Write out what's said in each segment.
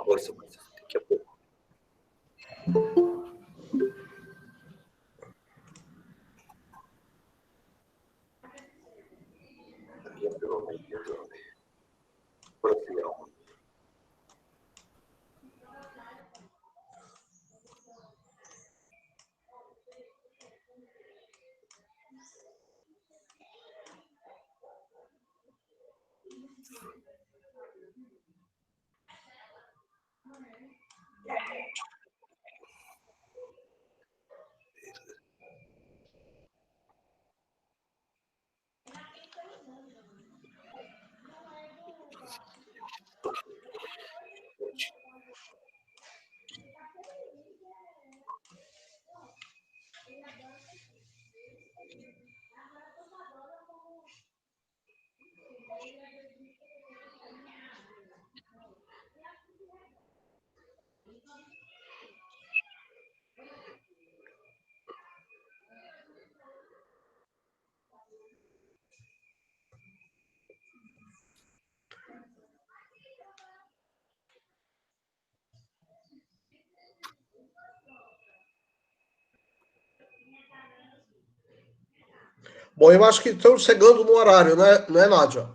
força, mas daqui a pouco. Bom, eu acho que estamos chegando no horário, né, não é, Nádia?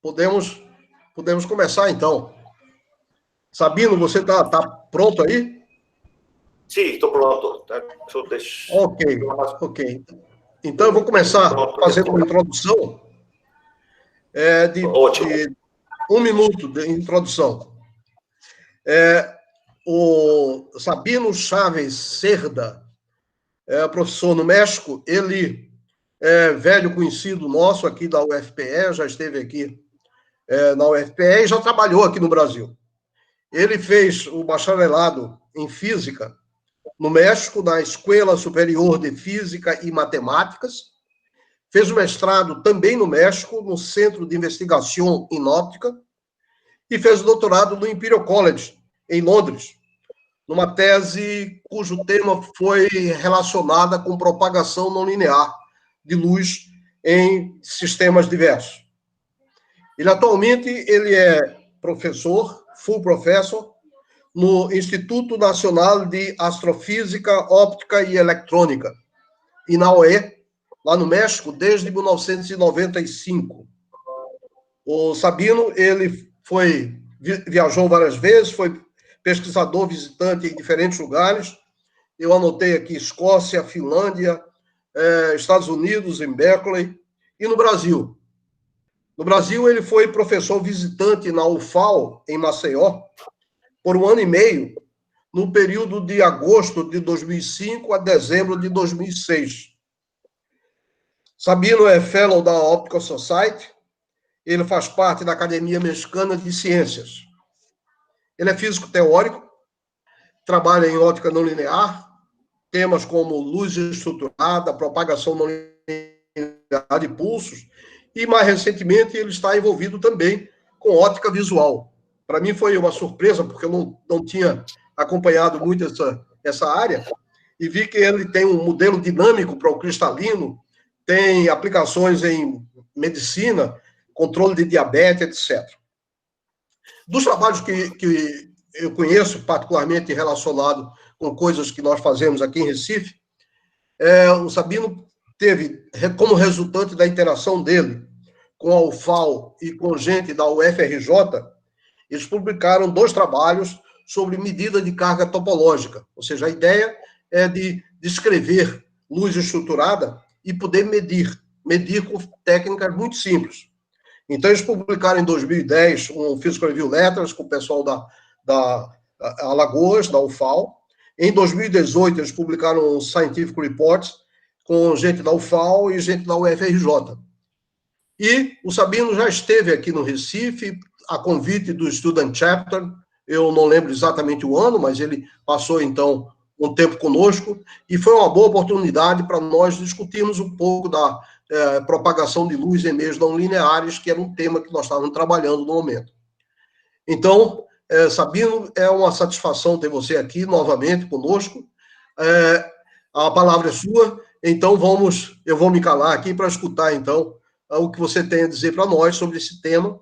Podemos começar, então. Sabino, você está pronto aí? Sim, estou pronto. Ok. Então, eu vou começar fazendo uma introdução de 1 minuto de introdução. O Sabino Chaves Cerda professor no México, ele é velho conhecido nosso aqui da UFPE, já esteve aqui na UFPE e já trabalhou aqui no Brasil. Ele fez o bacharelado em Física no México, na Escola Superior de Física e Matemáticas, fez o mestrado também no México, no Centro de Investigação em Óptica, e fez o doutorado no Imperial College, em Londres, numa tese cujo tema foi relacionada com propagação não linear de luz em sistemas diversos. Atualmente ele é professor, full professor, no Instituto Nacional de Astrofísica, Óptica e Eletrônica, INAOE, lá no México, desde 1995. O Sabino, ele viajou várias vezes, foi pesquisador visitante em diferentes lugares. Eu anotei aqui Escócia, Finlândia, Estados Unidos, em Berkeley, e no Brasil. No Brasil, ele foi professor visitante na UFAL, em Maceió, por 1 ano e meio, no período de agosto de 2005 a dezembro de 2006. Sabino é fellow da Optical Society, ele faz parte da Academia Mexicana de Ciências. Ele é físico teórico, trabalha em óptica não linear, temas como luz estruturada, propagação não linear de pulsos, e mais recentemente ele está envolvido também com óptica visual. Para mim foi uma surpresa, porque eu não tinha acompanhado muito essa área, e vi que ele tem um modelo dinâmico para o cristalino, tem aplicações em medicina, controle de diabetes, etc. Dos trabalhos que eu conheço, particularmente relacionado com coisas que nós fazemos aqui em Recife, o Sabino teve, como resultante da interação dele com a UFAL e com gente da UFRJ, eles publicaram 2 trabalhos sobre medida de carga topológica, ou seja, a ideia é de descrever luz estruturada e poder medir com técnicas muito simples. Então, eles publicaram em 2010 um Physical Review Letters com o pessoal da Alagoas, da UFAL. Em 2018, eles publicaram um Scientific Reports com gente da UFAL e gente da UFRJ. E o Sabino já esteve aqui no Recife, a convite do Student Chapter, eu não lembro exatamente o ano, mas ele passou, então, um tempo conosco, e foi uma boa oportunidade para nós discutirmos um pouco da propagação de luz em meios não lineares, que era um tema que nós estávamos trabalhando no momento. Então, Sabino, é uma satisfação ter você aqui novamente conosco. A palavra é sua, então eu vou me calar aqui para escutar, então, o que você tem a dizer para nós sobre esse tema,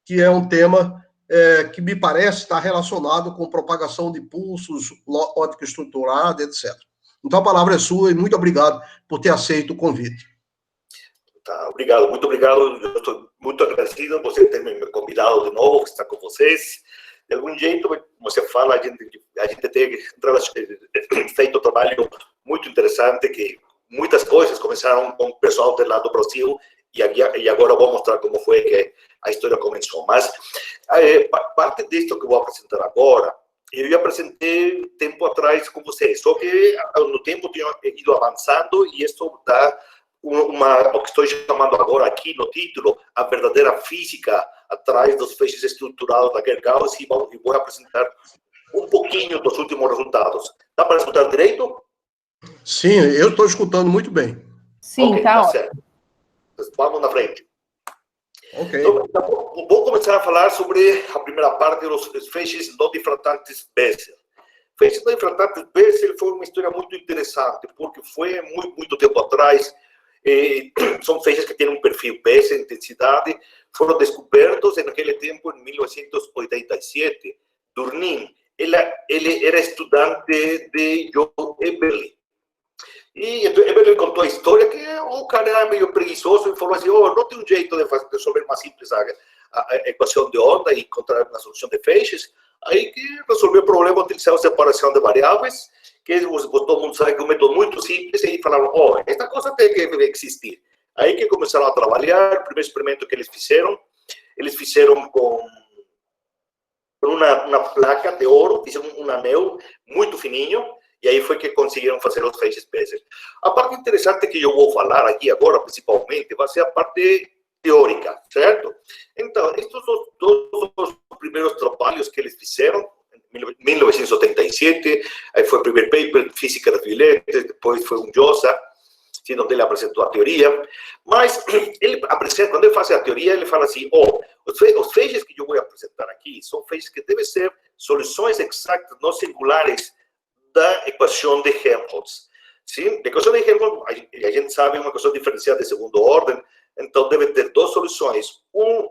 que é um tema que me parece estar relacionado com propagação de pulsos, ótica estruturada, etc. Então, a palavra é sua e muito obrigado por ter aceito o convite. Tá, obrigado, muito obrigado. Eu estou muito agradecido por você ter me convidado de novo, estar com vocês. De algum jeito, você fala, a gente tem feito um trabalho muito interessante, que muitas coisas começaram com o pessoal lá do Brasil, e agora eu vou mostrar como foi que a história começou. Mas parte disso que eu vou apresentar agora, eu já apresentei tempo atrás com vocês, só que no tempo tinha ido avançando, e isso dá o que estou chamando agora aqui no título, a verdadeira física atrás dos feixes estruturados da Gauss, e vou apresentar um pouquinho dos últimos resultados. Dá para escutar direito? Sim, eu estou escutando muito bem. Sim, okay, tá ótimo. Certo. Vamos na frente. Ok. Então, vou começar a falar sobre a primeira parte dos feixes não difratantes Bessel. Feixes não difratantes Bessel foi uma história muito interessante, porque foi muito tempo atrás. São feixes que têm um perfil Bessel, intensidade, foram descobertos naquele tempo, em 1987. Durnin, ele era estudante de John Eberle. E então Eberle contou a história que o cara era meio preguiçoso e falou assim: não tem um jeito de resolver mais simples a equação de onda e encontrar uma solução de feixes. Aí que resolveu o problema utilizando separação de variáveis, que todo mundo sabe que é um método muito simples, e falaram: esta coisa tem que existir. Aí que começaram a trabalhar. O primeiro experimento que eles fizeram com uma placa de ouro, fizeram um anel muito fininho, e aí foi que conseguiram fazer os feixes Bessel. A parte interessante que eu vou falar aqui agora, principalmente, vai ser a parte teórica, certo? Então, estes são os primeiros trabalhos que eles fizeram, em 1977, aí foi o primeiro paper, Física das Violetas, depois foi um Josa, onde ele apresentou a teoria. Mas ele apresenta, quando ele faz a teoria, ele fala assim: os feixes que eu vou apresentar aqui são feixes que devem ser soluções exatas, não singulares, da equação de Helmholtz. Sim? A equação de Helmholtz, a gente sabe, é uma equação diferencial de segunda ordem, então deve ter duas soluções. Uma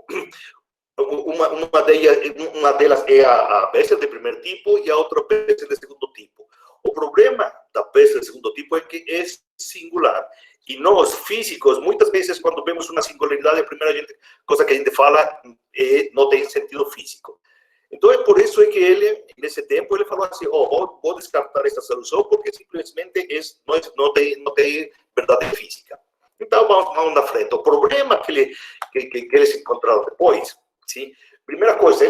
delas é a Bessel de primeiro tipo e a outra Bessel de segundo tipo. O problema da Bessel de segundo tipo é que é singular. E nós, físicos, muitas vezes, quando vemos uma singularidade, a primeira coisa que a gente fala não tem sentido físico. Então, é por isso que ele, nesse tempo, ele falou assim: vou descartar essa solução porque simplesmente não tem verdade física. Então, vamos na frente. O problema que eles encontraram depois, sim? Primeira coisa,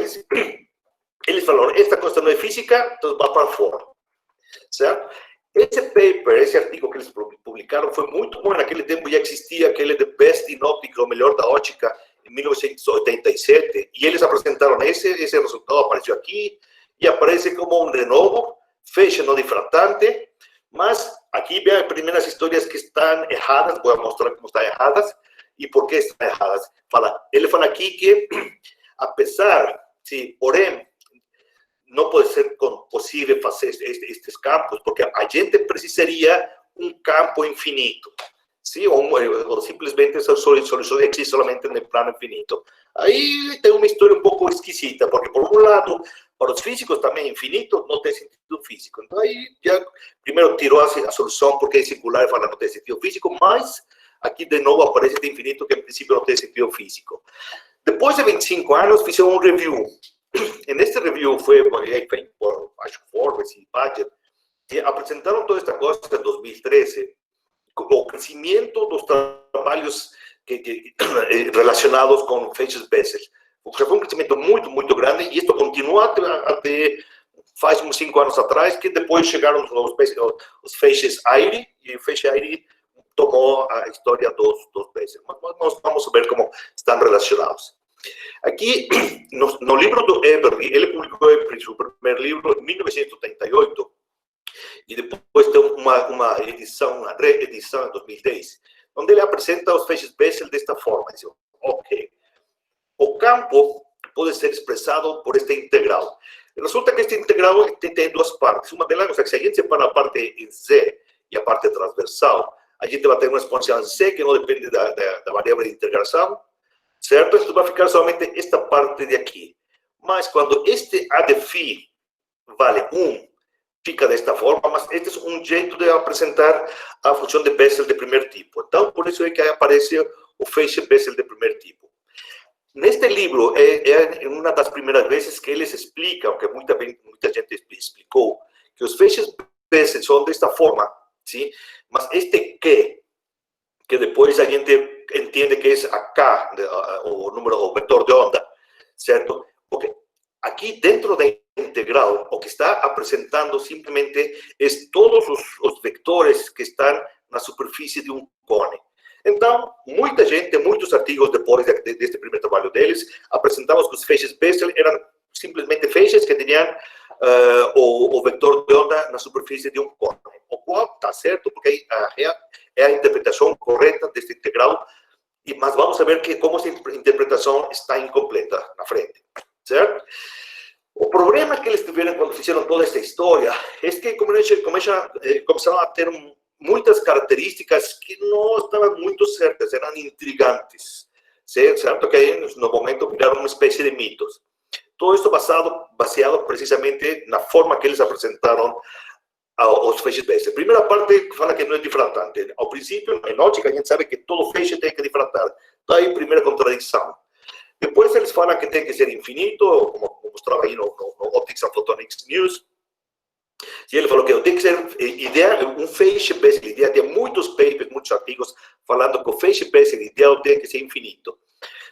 eles falaram: esta coisa não é física, então vai para fora. Certo? Esse paper, esse artigo que eles publicaram foi muito bom. Naquele tempo já existia aquele The Best in Optics, o melhor da ótica, em 1987, e eles apresentaram esse resultado, apareceu aqui, e aparece como de novo, feixe não difratante, mas aqui vem as primeiras histórias que estão erradas, vou mostrar como estão erradas, e por que estão erradas. Ele fala aqui que, apesar, porém, não pode ser possível fazer estes campos, porque a gente precisaria um campo infinito. Sim, ou simplesmente essa solução existe somente no plano infinito. Aí tem uma história um pouco esquisita, porque, por um lado, para os físicos também infinito não tem sentido físico. Então, aí já primeiro tirou a solução porque é singular e fala não tem sentido físico, mas aqui de novo aparece de infinito que, em princípio, não tem sentido físico. Depois de 25 anos, fizeram um review. E neste review foi feito por, acho que Forbes e Badger, que apresentaram toda esta coisa em 2013, o crescimento dos trabalhos relacionados com feixes Bessel. Foi um crescimento muito grande, e isto continua até faz uns 5 anos atrás, que depois chegaram os feixes Airy, e o feixe Airy tomou a história dos Bessel. Mas nós vamos ver como estão relacionados. Aqui, no livro do Eberle, ele publicou o primeiro livro em 1978, e depois tem uma reedição em 2010, onde ele apresenta os feixes Bessel desta forma. Diz: o campo pode ser expressado por esta integral. Resulta que esta integral tem duas partes. Uma delas, ou seja, se a gente separa a parte em Z e a parte transversal, a gente vai ter uma exponencial em C que não depende da variável de integração, certo? Então vai ficar somente esta parte de aqui. Mas quando este A de phi vale 1, fica desta forma, mas este é um jeito de apresentar a função de Bessel de primeiro tipo. Então, por isso é que aparece o feixe Bessel de primeiro tipo. Neste livro, é uma das primeiras vezes que eles explicam, que muita gente explicou, que os feixes Bessel são desta forma, sim? Mas este que depois a gente entende que é a K, o número, o vetor de onda, certo? Porque aqui dentro da integral, o que está apresentando simplesmente é todos os vectores que estão na superfície de um cone. Então, muita gente, muitos artigos depois deste primeiro trabalho deles, apresentavam que os feixes Bessel eram simplesmente feixes que tinham o vetor de onda na superfície de um cone. O qual está certo, porque é a interpretação correta desta integral, mas vamos ver como essa interpretação está incompleta na frente, certo? O problema que eles tiveram quando fizeram toda esta história é que começaram a ter muitas características que não estavam muito certas, eram intrigantes, certo? Que aí, no momento, viraram uma espécie de mitos. Todo isso baseado precisamente na forma que eles apresentaram os feixes Bessel. A primeira parte fala que não é difratante. Ao princípio, em ótica, a gente sabe que todo feixe tem que difratar. Então, aí, primeira contradição. Depois, eles falam que tem que ser infinito, como mostrava aí no Optics and Photonics News. E ele falou que tem que ser um feixe Bessel ideal. Tem muitos papers, muitos artigos falando que o feixe Bessel ideal tem que ser infinito.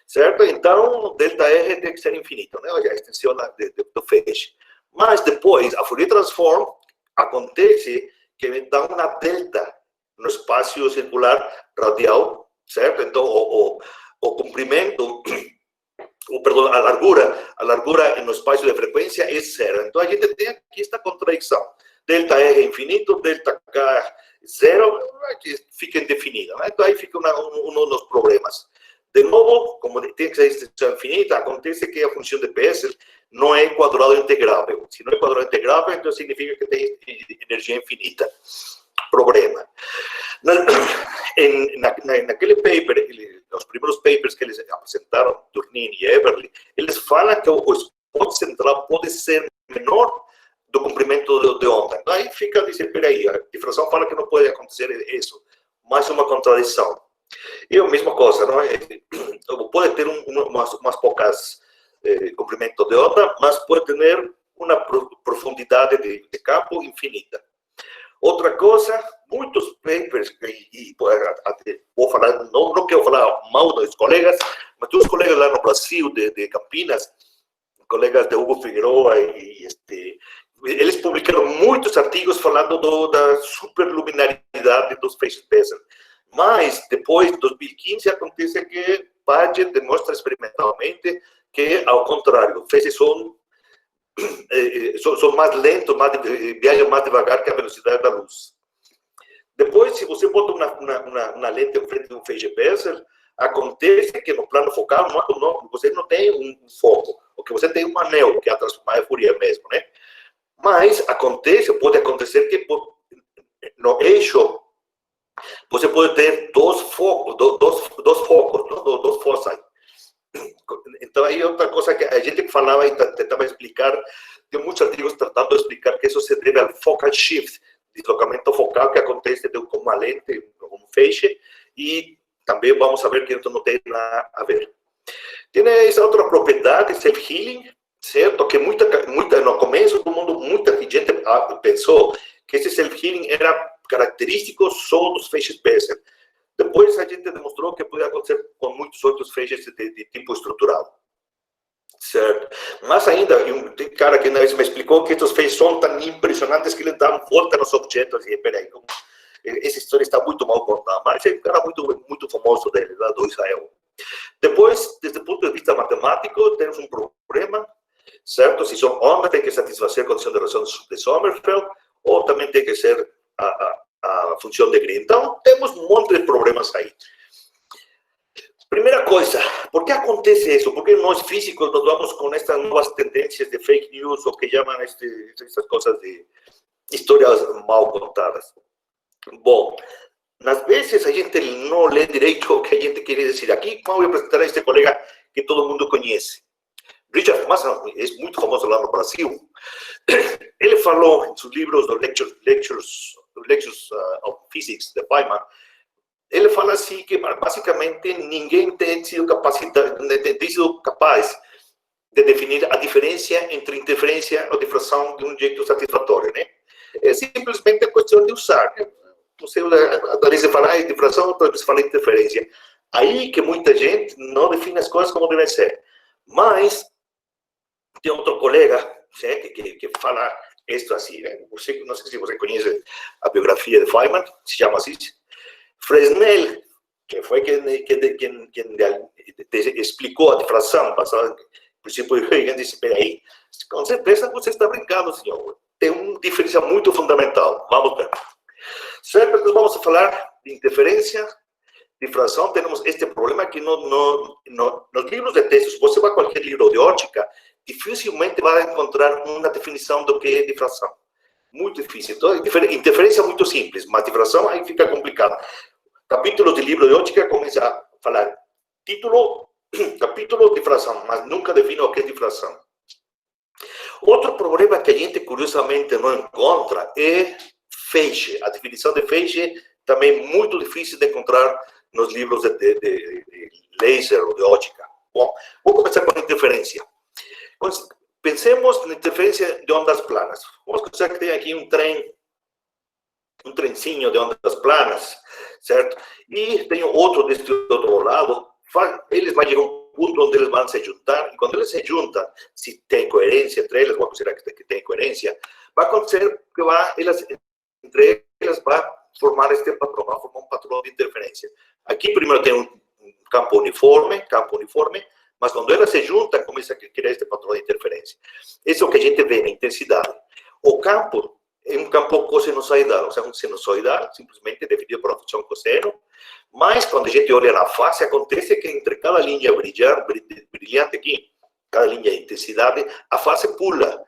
Certo? Então, delta R tem que ser infinito, né? Olha, a extensão do feixe. Mas depois, a Fourier Transform acontece que dá uma delta no espaço circular radial, certo? Então, o comprimento, perdão, a largura no espaço de frequência é zero. Então, a gente tem aqui esta contradição. Delta R é infinito, delta K zero, que fica indefinido, né? Então, aí fica um dos problemas. De novo, como tem que ser extensão infinita, acontece que a função de Bessel não é quadrado integrável. Se não é quadrado integrável, então significa que tem energia infinita. Problema. Naquele paper, os primeiros papers que eles apresentaram, Turnin e Eberle, eles falam que o spot central pode ser menor do comprimento de onda. Então, aí fica a dizer, peraí, a difração fala que não pode acontecer isso. Mais uma contradição. E a mesma coisa, não é? Pode ter umas poucas comprimento de onda, mas pode ter uma profundidade de campo infinita. Outra coisa, muitos papers, e vou falar, não quero falar mal dos colegas, mas dos colegas lá no Brasil, de Campinas, colegas de Hugo Figueroa, eles publicaram muitos artigos falando da superluminaridade dos feixes Bessel. Mas, depois de 2015, acontece que Paget demonstra experimentalmente que, ao contrário, feixes são mais lentos, viajam mais devagar que a velocidade da luz. Depois, se você bota uma lente em frente de um feixe Bessel, acontece que no plano focal você não tem um foco, porque você tem um anel, que é a transformada Fourier mesmo, né? Mas pode acontecer que no eixo você pode ter dois focos, dois foci. Então, aí outra coisa que a gente falava e tentava explicar, tem muitos artigos tratando de explicar que isso se deve ao focal shift, deslocamento focal que acontece com uma lente, com um feixe, e também vamos saber que isso não tem nada a ver. Tem essa outra propriedade, self-healing, certo? Que no começo do mundo, muita gente pensou que esse self-healing era característico só dos feixes Bessel. Depois a gente demonstrou que podia acontecer com muitos outros feixes de tipo estrutural. Certo? Mas ainda, tem cara que me explicou que esses feixes são tão impressionantes que eles dão volta nos objetos. E peraí, essa história está muito mal contada. Mas é um cara muito famoso dele, lá do Israel. Depois, desde o ponto de vista matemático, temos um problema, certo? Se são ondas, tem que satisfazer a condição de razão de Sommerfeld, ou também tem que ser a função de Green. Então, temos um monte de problemas aí. Primeira coisa, por que acontece isso? Por que nós físicos nos vamos com estas novas tendências de fake news, ou que chamam essas coisas de histórias mal contadas? Bom, às vezes a gente não lê direito o que a gente quer dizer aqui. Vamos apresentar a este colega que todo mundo conhece. Richard Massa é muito famoso lá no Brasil. Ele falou em seus livros, do Lectures of Physics, de Feynman, ele fala assim que, basicamente, ninguém tem sido capaz de definir a diferença entre interferência ou difração de um jeito satisfatório, né? É simplesmente questão de usar. Você, às vezes, fala em difração, outras vezes fala em interferência. Aí que muita gente não define as coisas como devem ser. Mas tem outro colega, né, que fala isso assim, né? Você, não sei se você conhece a biografia de Feynman, se chama assim. Fresnel, que foi quem explicou a difração, basada no princípio de Huygens, disse: peraí, com certeza você está brincando, senhor. Tem uma diferença muito fundamental. Vamos ver. Sempre nós vamos falar de interferência, difração. Temos este problema que nos livros de textos, você vai a qualquer livro de ótica, dificilmente vai encontrar uma definição do que é difração. Muito difícil. Então, interferência é muito simples, mas difração aí fica complicado. Capítulos de livro de ótica começa a falar título, capítulo, difração, mas nunca define o que é difração. Outro problema que a gente, curiosamente, não encontra é feixe. A definição de feixe também é muito difícil de encontrar nos livros de laser ou de ótica. Bom, vou começar com a interferência. Pensemos na interferência de ondas planas. Vamos pensar que tem aqui um trencinho de ondas planas, certo? E tem outro deste outro lado. Eles vão chegar a um ponto onde eles vão se juntar, e quando eles se juntam, se tem coerência entre eles, vamos considerar que tem coerência, vai acontecer que entre eles vai formar este patrão, vai formar um patrão de interferência. Aqui primeiro tem um campo uniforme, mas quando elas se juntam, começa a criar este patrão de interferência. Isso é o que a gente vê na intensidade. O campo é um campo cossinusoidal, ou seja, um sinusoidal, simplesmente definido por uma função cosseno, mas quando a gente olha na face, acontece que entre cada linha brilhante aqui, cada linha de intensidade, a face pula.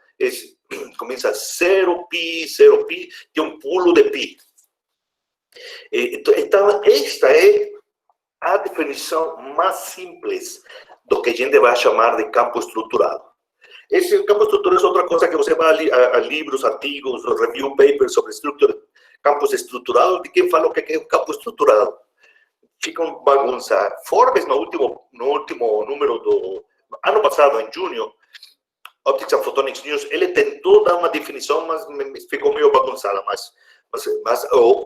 Começa 0π, tem um pulo de π. Então, esta é a definição mais simples do que a gente vai chamar de campo estruturado. Esse campo estruturado é outra coisa que você vai a livros, artigos, review papers sobre campos estruturados, de quem fala o que é um campo estruturado. Fica uma bagunça. Forbes, no último número do ano passado, em junho, Optics and Photonics News, ele tentou dar uma definição, mas ficou meio bagunçada. Mas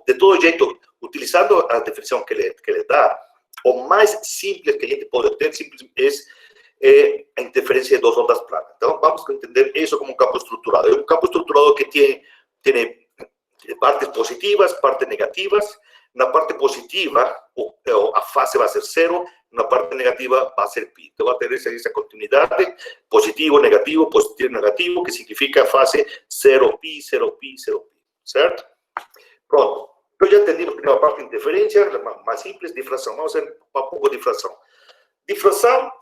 de todo jeito, utilizando a definição que ele dá, o mais simples que a gente pode ter é a interferência de duas ondas planas. Então, vamos entender isso como um campo estruturado. É um campo estruturado que tem partes positivas, partes negativas. Na parte positiva, a fase vai ser 0, na parte negativa vai ser π. Então, vai ter essa continuidade, positivo, negativo, que significa a fase 0π, 0π, 0π, certo? Pronto. Eu já entendi a primeira parte de interferência, mais simples, difração. Vamos ver um pouco de difração. Difração,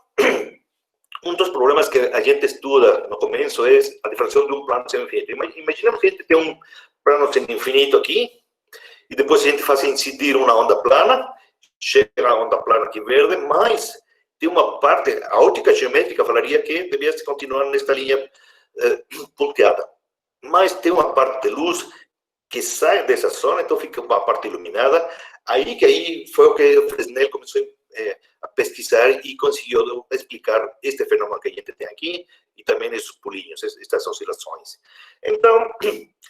um dos problemas que a gente estuda no começo é a difração de um plano semi-infinito. Imaginemos que a gente tem um plano semi-infinito aqui, e depois a gente faz incidir uma onda plana, chega a onda plana aqui verde, mas tem uma parte, a ótica geométrica falaria que devia continuar nesta linha ponteada. Mas tem uma parte de luz que sai dessa zona, então fica uma parte iluminada. Aí foi o que o Fresnel começou a pesquisar e conseguiu explicar este fenômeno que a gente tem aqui e também esses pulinhos, estas oscilações. Então,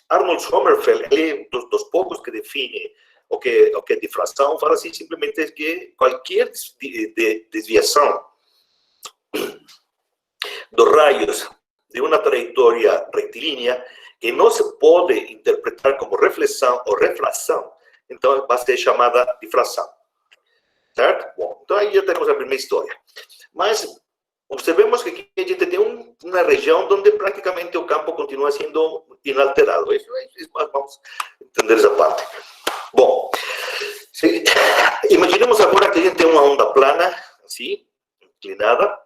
Arnold Sommerfeld, ele é dos poucos que define o que é difração, fala assim simplesmente que qualquer desviação dos raios de uma trajetória retilínea que não se pode interpretar como reflexão ou refração, então vai ser chamada difração. Certo? Bom, então aí já temos a primeira história. Mas observemos que aqui a gente tem uma região onde praticamente o campo continua sendo inalterado. Vamos entender essa parte. Bom, imaginemos agora que a gente tem uma onda plana, assim, inclinada.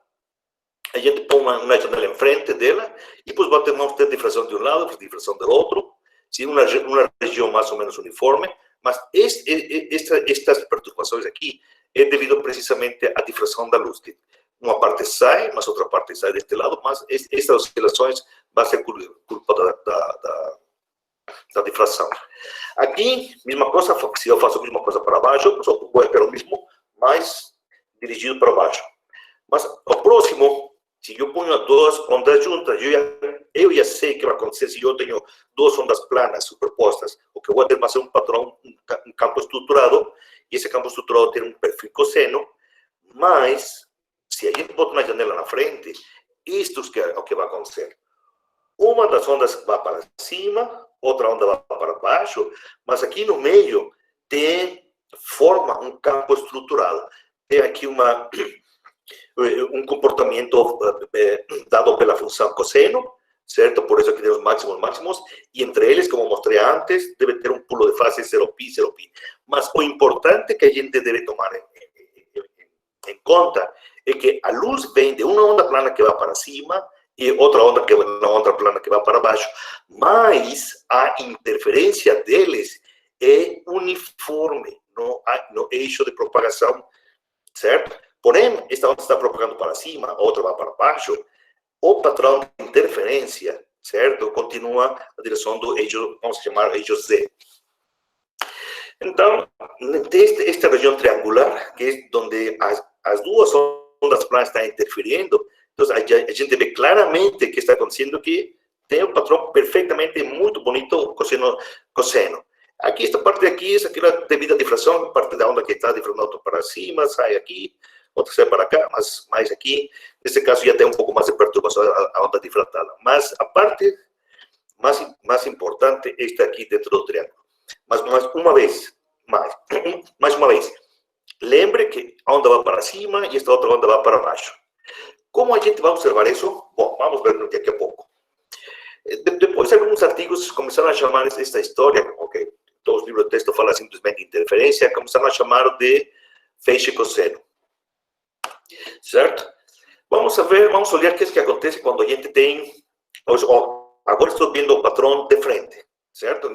A gente põe uma janela em frente dela e depois vamos ter difração de um lado, difração do outro. Sim, uma região mais ou menos uniforme. Mas estas perturbações aqui é devido precisamente à difração da luz. uma parte sai, mas outra parte sai deste lado, mas essas oscilações vão ser culpa da difração. Aqui, mesma coisa, se eu faço a mesma coisa para baixo, eu só vou ter o mesmo, mas dirigido para baixo. Mas o próximo, se eu ponho duas ondas juntas, eu já sei o que vai acontecer se eu tenho duas ondas planas superpostas. O que eu vou ter vai ser um padrão, um campo estruturado, e esse campo estruturado tem um perfil cosseno, mas se a gente bota uma janela na frente, isto é o que vai acontecer. Uma das ondas vai para cima, outra onda vai para baixo, mas aqui no meio forma um campo estruturado. Tem aqui um comportamento dado pela função cosseno, certo? Por isso aqui tem os máximos, e entre eles, como mostrei antes, deve ter um pulo de fase 0π, 0π. Mas o importante que a gente deve tomar em conta é que a luz vem de uma onda plana que vai para cima e outra onda que uma outra plana que vai para baixo, mas a interferência deles é uniforme no eixo de propagação, certo? Porém, esta onda está propagando para cima, a outra vai para baixo, o padrão de interferência, certo? Continua na direção do eixo, vamos chamar eixo Z. Então, esta região triangular, que é onde as duas ondas planas estão interferindo, então a gente vê claramente que está acontecendo que tem um padrão perfeitamente muito bonito cosseno. Aqui, esta parte aqui, é aquela devida difração, parte da onda que está difrando para cima, sai aqui, outra sai para cá, mas mais aqui, nesse caso já tem um pouco mais de perturbação, a onda difratada. Mas a parte mais importante é esta aqui dentro do triângulo. Mas mais uma vez, lembre que a onda vai para cima e esta outra onda vai para baixo. Como a gente vai observar isso? Bom, vamos ver daqui a pouco. Depois, alguns artigos começaram a chamar esta história, ok, todos os livros de texto falam simplesmente de interferência, começaram a chamar de feixe cosseno. Certo? Vamos olhar o que acontece quando a gente tem... Agora estou vendo o padrão de frente, certo?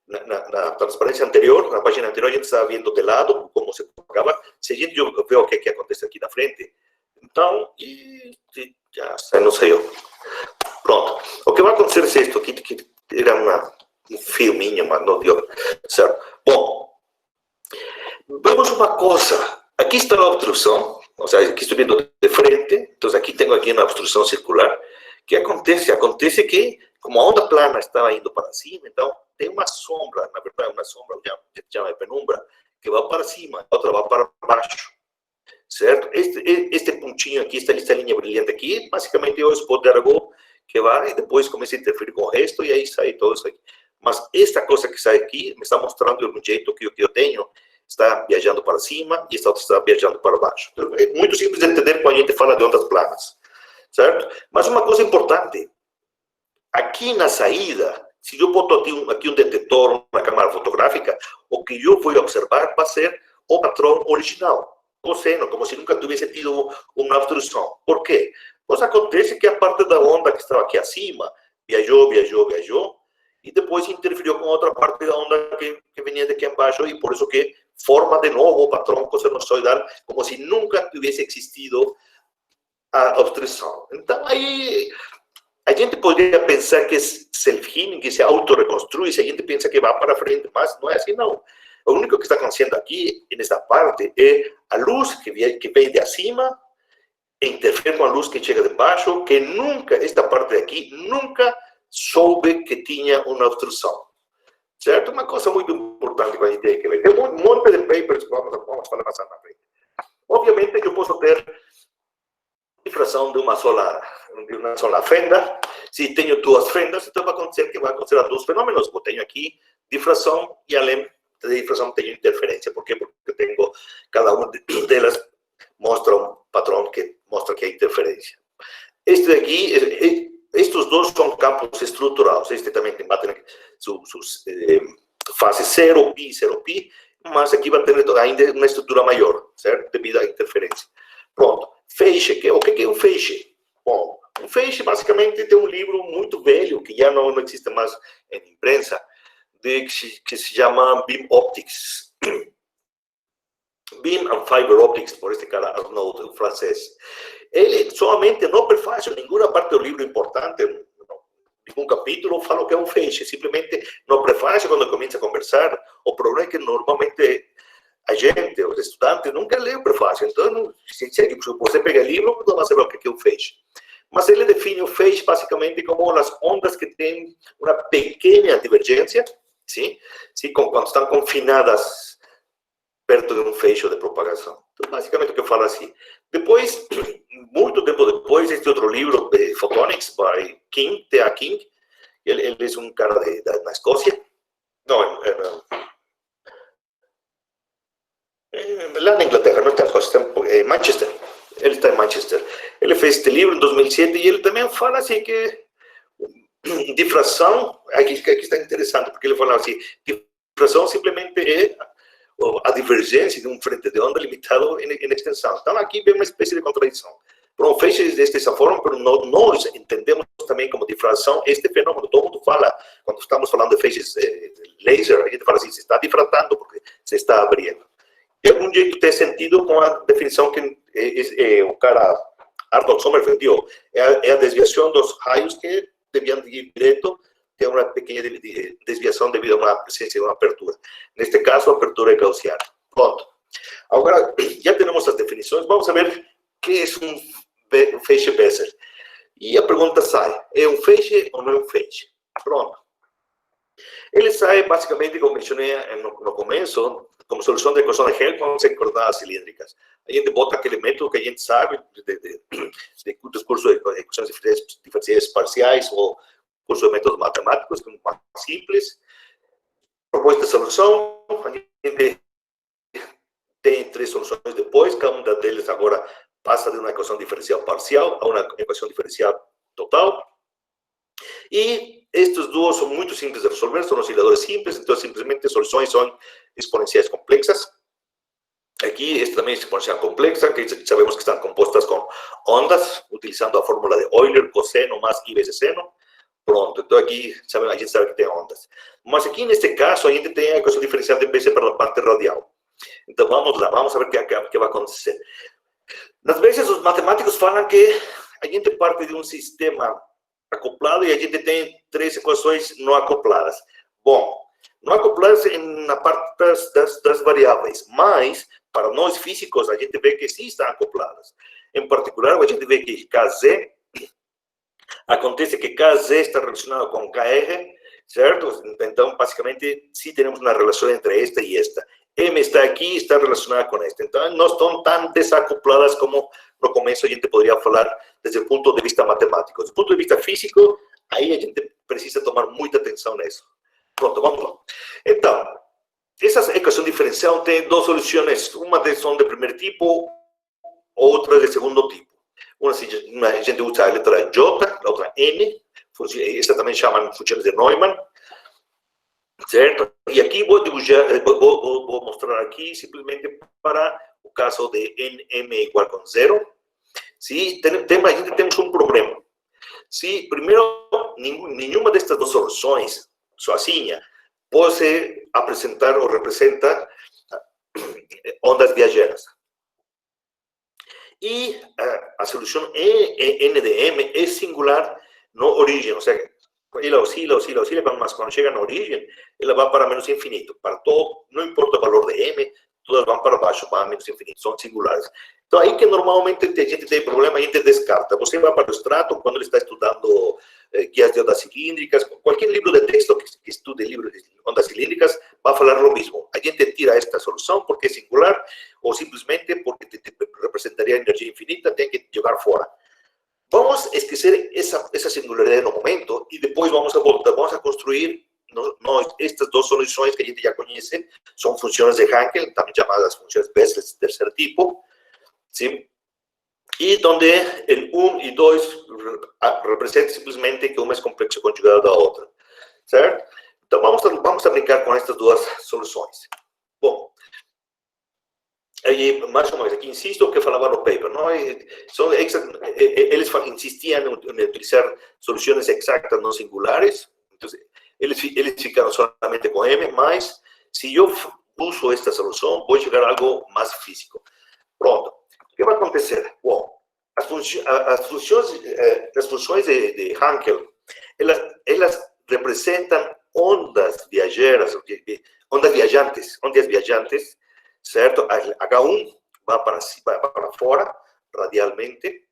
Na transparência anterior, na página anterior, a gente estava vendo de lado como se propagava. Se a gente vê o que acontece aqui na frente, então, já não sei eu. Pronto. O que vai acontecer é isto aqui, que era um filminho, mas não deu certo. Bom, vemos uma coisa. Aqui está a obstrução, ou seja, aqui estou vendo de frente, então aqui tenho aqui uma obstrução circular. O que acontece? Acontece que, como a onda plana estava indo para cima, então tem uma sombra, na verdade uma sombra, que se chama penumbra, que vai para cima, a outra vai para baixo. Certo? Este pontinho aqui, esta linha brilhante aqui, basicamente é o spot de argot que vai e depois começa a interferir com o resto e aí sai todo isso aqui. Mas esta coisa que sai aqui me está mostrando um jeito que o que eu tenho está viajando para cima e esta outra está viajando para baixo. Então, é muito simples de entender quando a gente fala de ondas planas. Certo? Mas uma coisa importante, aqui na saída, se eu boto aqui um detetor, uma câmera fotográfica, o que eu vou observar vai ser o padrão original, cosseno, como se nunca tivesse tido uma obstrução. Por quê? Pois acontece que a parte da onda que estava aqui acima viajou, e depois interferiu com outra parte da onda que vinha daqui embaixo, e por isso que forma de novo o padrão cossenoidal, como se nunca tivesse existido a obstrução. Então, aí, a gente poderia pensar que é self-healing, que se auto-reconstrui, se a gente pensa que vai para frente, mas não é assim, não. O único que está acontecendo aqui, nesta parte, é a luz que vem de acima, interfere com a luz que chega de baixo, que nunca, esta parte aqui, nunca soube que tinha uma obstrução. Certo? Uma coisa muito importante que a gente tem que ver. Tem um monte de papers que vamos falar mais na frente. Obviamente, eu posso ter difração de uma sola fenda. Se tenho duas fendas, então vai acontecer dois fenômenos. Eu tenho aqui difração e além de difração tenho interferência. Por quê? Porque tenho, cada uma delas mostra um padrão que mostra que há interferência. Este daqui, estes dois são campos estruturados. Este também tem sus fases 0π, 0π, mas aqui vai ter ainda uma estrutura maior, certo? Devido à interferência. Pronto. Feixe. O que é um feixe? Bom, um feixe basicamente tem um livro muito velho, que já não existe mais em imprensa, que se chama Beam Optics. Beam and Fiber Optics, por este cara Arnaud, o francês. Ele solamente no prefácio, nenhuma parte do livro importante, nenhum capítulo fala que é um feixe. Simplesmente no prefácio, quando começa a conversar, o problema é que normalmente a gente, os estudantes, nunca lê o prefácio. Então, se você pega o livro, não vai saber o que é um feixe. Mas ele define o feixe basicamente como as ondas que têm uma pequena divergência, sim? Quando estão confinadas perto de um feixe de propagação. Então, basicamente, o que eu falo assim. Depois, muito tempo depois, este outro livro, Photonics, by King, T.A. King, ele é um cara na Escócia. Não, lá na Inglaterra, não está em Escócia, está em Manchester. Ele está em Manchester. Ele fez este livro em 2007 e ele também fala assim que difração, aqui está interessante, porque ele fala assim, difração simplesmente é a divergência de um frente de onda limitado em extensão. Então, aqui vem uma espécie de contradição. Por um feixe dessa forma, mas nós entendemos também como difração este fenômeno. Todo mundo fala, quando estamos falando de feixes laser, a gente fala assim, se está difratando porque se está abrindo. De algum jeito tem sentido com a definição que o cara Arnold Sommerfeld deu. É a desviação dos raios que deviam ir direto, ter uma pequena desviação devido a uma presença de uma abertura. Neste caso, a abertura é gaussiana. Pronto. Agora, já temos as definições, vamos ver o que é um feixe Bessel. E a pergunta sai, é um feixe ou não é um feixe? Pronto. Ele sai, basicamente, como mencionei no começo, como solução de equação de Helmholtz com as coordenadas cilíndricas. A gente bota aquele método que a gente sabe dos cursos de equações diferenciais parciais ou curso de métodos matemáticos, que é mais simples. Proposta de solução, a gente tem 3 soluções depois, cada uma delas agora passa de uma equação diferencial parcial a uma equação diferencial total. E estes duas são muito simples de resolver, são osciladores simples, então simplesmente soluções são exponenciais complexas. Aqui, esta também é exponencial complexa, que sabemos que estão compostas com ondas, utilizando a fórmula de Euler, cosseno mais I vezes seno. Pronto, então aqui a gente sabe que tem ondas. Mas aqui, neste caso, a gente tem a equação diferencial de Bessel para a parte radial. Então, vamos lá, vamos ver o que vai acontecer. Às vezes, os matemáticos falam que a gente parte de um sistema acoplado e a gente tem 3 equações não acopladas. Bom, não acopladas na parte das variáveis, mas, para nós físicos, a gente vê que sim estão acopladas. Em particular, a gente vê que KZ, acontece que KZ está relacionado com KR, certo? Então, basicamente, sim temos uma relação entre esta e esta. M está aqui, está relacionada com esta. Então, não estão tão desacopladas como no começo a gente poderia falar desde o ponto de vista matemático. Do ponto de vista físico, aí a gente precisa tomar muita atenção nisso. Pronto, vamos lá. Então, essa equação diferencial tem 2 soluções. Uma são de primeiro tipo, outra de segundo tipo. Uma a gente usa a letra J, a outra N. Essa também chamam funções de Neumann. Certo? E aqui vou mostrar aqui simplesmente para o caso de nm igual a 0. Se a gente temos um problema. Se, primeiro, nenhuma destas 2 soluções, sozinha, pode apresentar ou representar ondas viajeras. E a solução N de M é singular no origem, ou seja, ela oscila, mas quando chega na origem, ela vai para menos infinito. Para todo, não importa o valor de M, todas vão para baixo, vão a menos infinito, são singulares. Então, aí que normalmente a gente tem problema, a gente descarta. Você vai para o extrato, quando ele está estudando guias de ondas cilíndricas, qualquer livro de texto que estude livros de ondas cilíndricas, vai falar o mesmo. A gente tira esta solução porque é singular, ou simplesmente porque representaria energia infinita, tem que jogar fora. Vamos esquecer essa singularidade no momento e depois vamos a construir estas 2 soluções que a gente já conhece, são funções de Hankel, também chamadas funções Bessel de terceiro tipo, sim? E onde el 1 e 2 representam simplesmente que uma é complexo conjugado da outra, certo? Então, vamos a brincar com estas 2 soluções. Bom, aí, mais uma vez, aqui insisto o que falava no paper, não? Eles insistiam em utilizar soluções exatas não singulares, então, eles ficaram solamente com M, mas se eu uso esta solução, vou chegar a algo mais físico. Pronto. O que vai acontecer? Bom, as funções de Hankel, elas representam ondas viajeras, ondas viajantes, certo? H1 vai para fora, radialmente.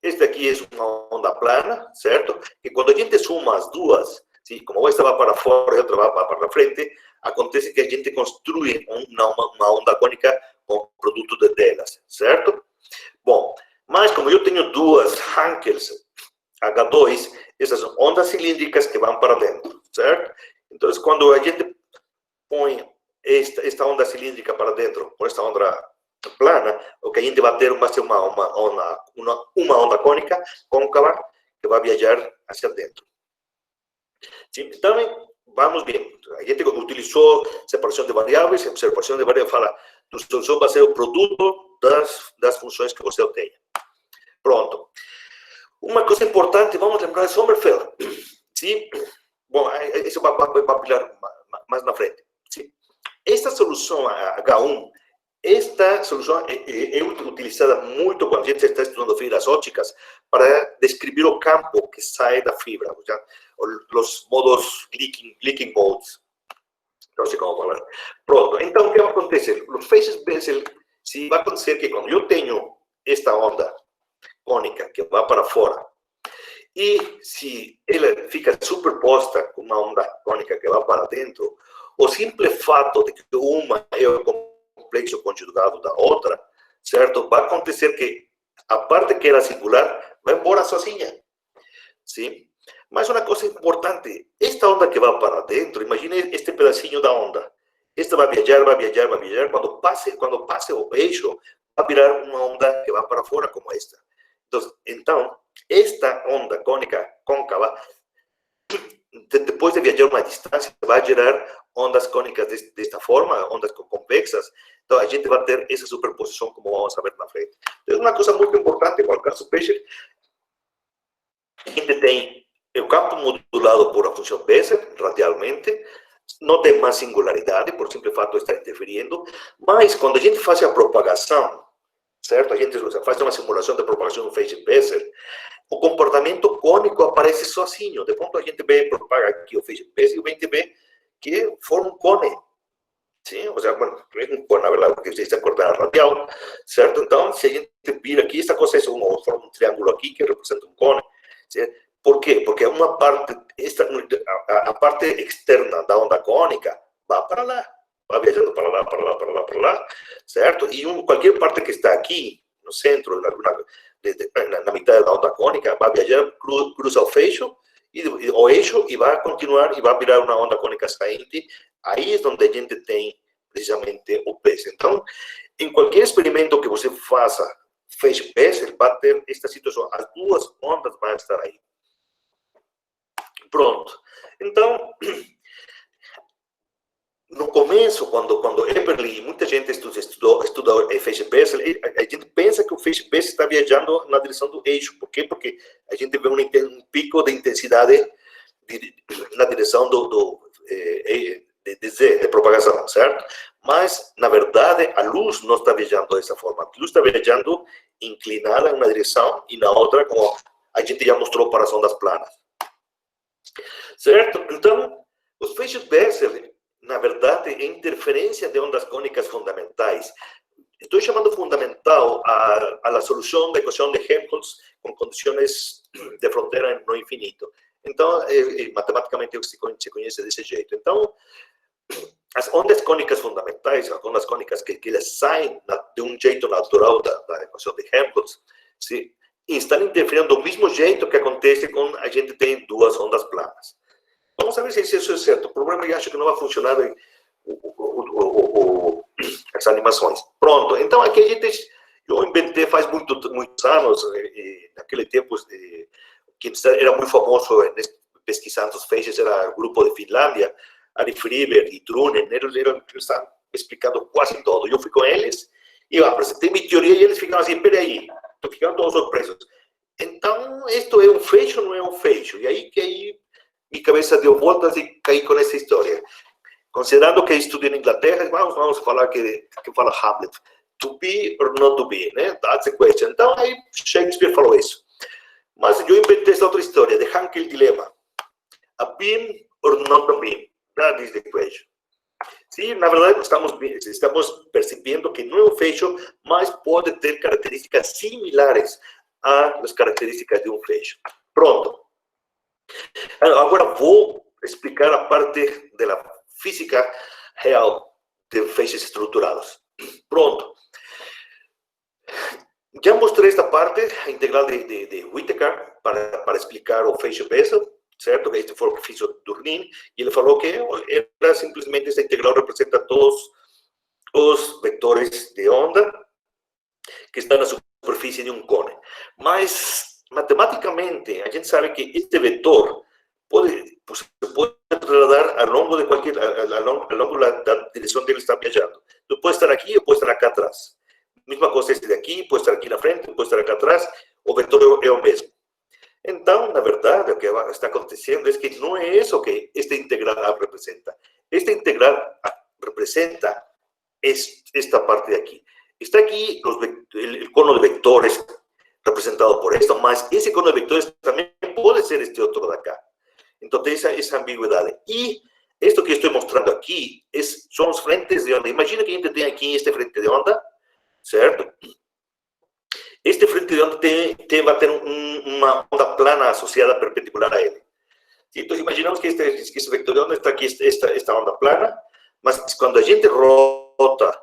Este aqui é uma onda plana, certo? E quando a gente suma as duas, ¿sí? Como esta vai para fora e outra vai para frente, acontece que a gente construi uma onda cônica com produto delas, certo? Bom, mas como eu tenho duas Hankels H2, essas são ondas cilíndricas que vão para dentro, certo? Então, quando a gente põe esta onda cilíndrica para dentro, com esta onda plana, o que a gente vai ter vai ser uma onda cônica côncava que vai viajar hacia dentro. Sim, então, vamos bem. A gente utilizou separação de variáveis, a separação de variáveis fala, a solução vai ser o produto das funções que você tenha. Pronto. Uma coisa importante, vamos lembrar de Sommerfeld. Sim? Bom, isso vai falar mais na frente. Sim? Esta solução H1, esta solução é utilizada muito quando a gente está estudando fibras ópticas para descrever o campo que sai da fibra, os modos leaking modes. Não sei como falar. Pronto, então o que vai acontecer? Os phases Bessel, se vai acontecer que quando eu tenho esta onda cônica que vai para fora, e se ela fica superposta com uma onda cônica que vai para dentro, o simples fato de que uma é o complexo conjugado da outra, certo? Vai acontecer que a parte que era singular vai embora sozinha, sim? Mas uma coisa importante, esta onda que vai para dentro, imagine este pedacinho da onda. Esta vai viajar, quando passe o eixo, vai virar uma onda que vai para fora como esta. Então, esta onda cônica côncava, depois de viajar uma distância, vai gerar ondas cônicas desta forma, ondas convexas. Então, a gente vai ter essa superposição, como vamos ver na frente. Então, uma coisa muito importante para o caso Pescher, a gente tem o campo modulado por a função Bessel, radialmente, não tem mais singularidade, por simples fato de estar interferindo, mas quando a gente faz a propagação, certo? A gente faz uma simulação de propagação do phase Bessel, o comportamento cônico aparece sozinho. De ponto a gente vê, propaga aqui o phase Bessel, e a gente vê que forma um cone. Sim? Ou seja, bueno, é um cone, na verdade, porque você está cortando a radial, certo? Então, se a gente vira aqui, essa coisa forma um triângulo aqui que representa um cone. Certo? Por quê? Porque uma parte, a parte externa da onda cônica vai para lá, vai viajando para lá, certo? E qualquer parte que está aqui, no centro, na metade da onda cônica, vai viajar, cruza o fecho, o eixo, e vai continuar, e vai virar uma onda cônica sainte. Aí é onde a gente tem, precisamente, o Bessel. Então, em qualquer experimento que você faça, phase Bessel, vai ter esta situação. As duas ondas vão estar aí. Pronto. Então, no começo, quando Eberle e muita gente estuda o phase Bessel, a gente pensa que o phase Bessel está viajando na direção do eixo. Por quê? Porque a gente vê um pico de intensidade na direção de propagação, certo? Mas, na verdade, a luz não está viajando dessa forma. A luz está viajando inclinada em uma direção e na outra, como a gente já mostrou para as ondas planas. Certo? Então, os phases Bessel, na verdade, é interferência de ondas cônicas fundamentais. Estou chamando fundamental a solução da equação de Helmholtz com condições de fronteira no infinito. Então, matematicamente, se conhece desse jeito. Então, as ondas cônicas fundamentais, as ondas cônicas que elas saem de um jeito natural da equação de Helmholtz, estão interferindo do mesmo jeito que acontece quando a gente tem duas ondas planas. Vamos ver se isso é certo. O problema é que eu acho que não vai funcionar as animações. Pronto. Então, aqui eu inventei faz muitos anos, naquele tempo, que era muito famoso pesquisando os phases, era o grupo de Finlândia, Ari Friberg e Trunen, eles estavam explicando quase todo. Eu fui com eles e eu apresentei minha teoria e eles ficaram assim, peraí, ficaram todos surpresos. Então, isto é um fecho ou não é um fecho? E aí que minha cabeça deu voltas e caí com essa história. Considerando que estudei na Inglaterra, vamos falar que fala Hamlet. to be or not to be, né? That's the question. Então, aí Shakespeare falou isso. Mas eu inventei essa outra história, de Hankel Dilema. A beam or not a beam? That is the question. Sí, na verdade, estamos percibiendo que no é um fecho, mas pode ter características similares às características de um fecho. Pronto. Agora vou explicar a parte da física real de feixes estruturados. Pronto. Já mostrei esta parte, a integral de Whittaker, para explicar o feixe Bessel, certo? Este foi o que fez o Durnin, e ele falou que era simplesmente esta integral representa todos os vetores de onda que estão na superfície de um cone. Mas, matematicamente, a gente sabe que este vetor se pode trasladar ao longo de ao longo da direção que ele está viajando. Então, pode estar aqui ou pode estar aqui atrás. Mesma coisa este daqui, pode estar aqui na frente, pode estar aqui atrás, o vetor é o mesmo. Então, na verdade, o que está acontecendo é que não é isso que esta integral representa. Esta integral representa esta parte de aqui. Está aqui el cono de vectores representado por esto, mas ese cono de vectores también puede ser este otro de acá. Entonces, esa ambigüedad. Y esto que estoy mostrando aquí son los frentes de onda. Imagina que a gente tem aqui este frente de onda, certo? Este frente de onda va a tener una onda plana asociada perpendicular a él. Entonces, imaginamos que este vector de onda está aquí, esta onda plana, mas cuando a gente rota,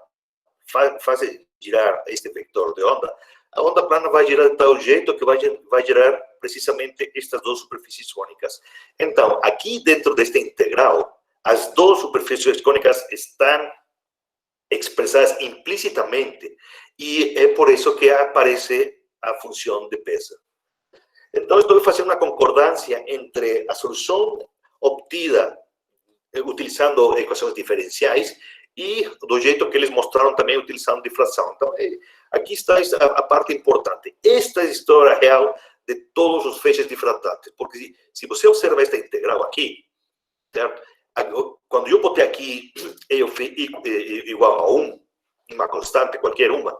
faz girar este vector de onda, a onda plana vai girar de tal jeito que vai gerar precisamente estas duas superfícies cônicas. Então, aqui dentro desta integral, as duas superfícies cônicas estão expressadas implicitamente e é por isso que aparece a função de Bessel. Então, estou fazendo uma concordância entre a solução obtida utilizando equações diferenciais e do jeito que eles mostraram também utilizando difração. Então, aqui está a parte importante. Esta é a história real de todos os feixes difratantes, porque se você observa esta integral aqui, certo? Quando eu botei aqui E igual a 1, uma constante, qualquer uma,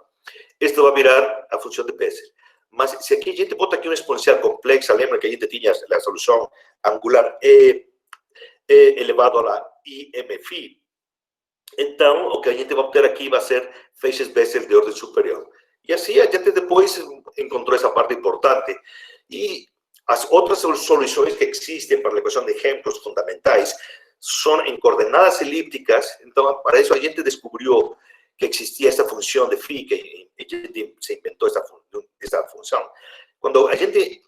isto vai virar a função de Bessel. Mas se aqui a gente bota aqui uma exponencial complexa, lembra que a gente tinha a solução angular E elevado a IMφ, então o que a gente vai obter aqui vai ser feixes Bessel de ordem superior. E assim a gente depois encontrou essa parte importante. E as outras soluções que existem para a equação de exemplos fundamentais são em coordenadas elípticas. Então, para isso a gente descobriu que existia essa função de φ, que a gente se inventou essa função. Quando a gente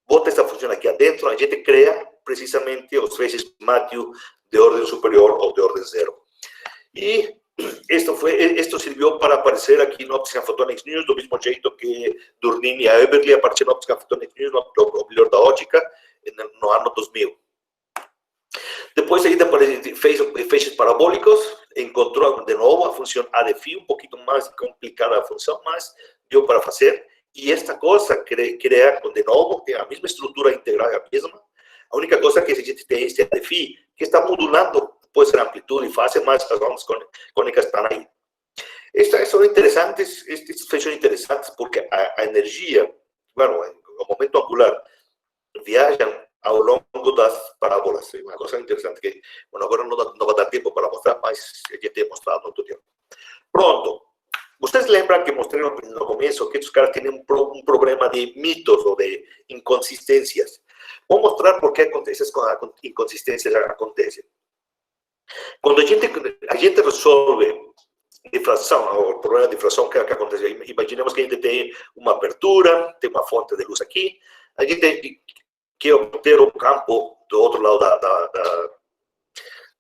bota essa função aqui adentro, a gente cria precisamente os feixes Mathieu de ordem superior ou de ordem zero. E esto sirvió para aparecer aqui no Optics and Photonics News, do mesmo jeito que Durnin e a Eberly apareceram no Optics and Photonics News, no melhor da ótica, no ano 2000. Depois a gente fez feixes parabólicos, encontrou de novo a função A de φ, um pouquinho mais complicada a função, mas deu para fazer. E esta coisa cria de novo, tem a mesma estrutura integral, a mesma. A única coisa que a gente tem é este A de φ, que está modulando, pode ser amplitude e fase, mas as ondas cônicas estão aí. Estas são interessantes, estes fechos interessantes, porque a energia, bueno, o momento angular, viajam ao longo das parábolas. É uma coisa interessante que, bueno, agora não vai dar tempo para mostrar, mas a gente tem mostrado no outro tempo. Pronto. Vocês lembram que mostrei no começo que esses caras têm um problema de mitos ou de inconsistências. Vou mostrar por que essas inconsistências acontecem. Quando a gente resolve difração, o problema de difração que acontece, imaginemos que a gente tem uma abertura, tem uma fonte de luz aqui, a gente quer obter um campo do outro lado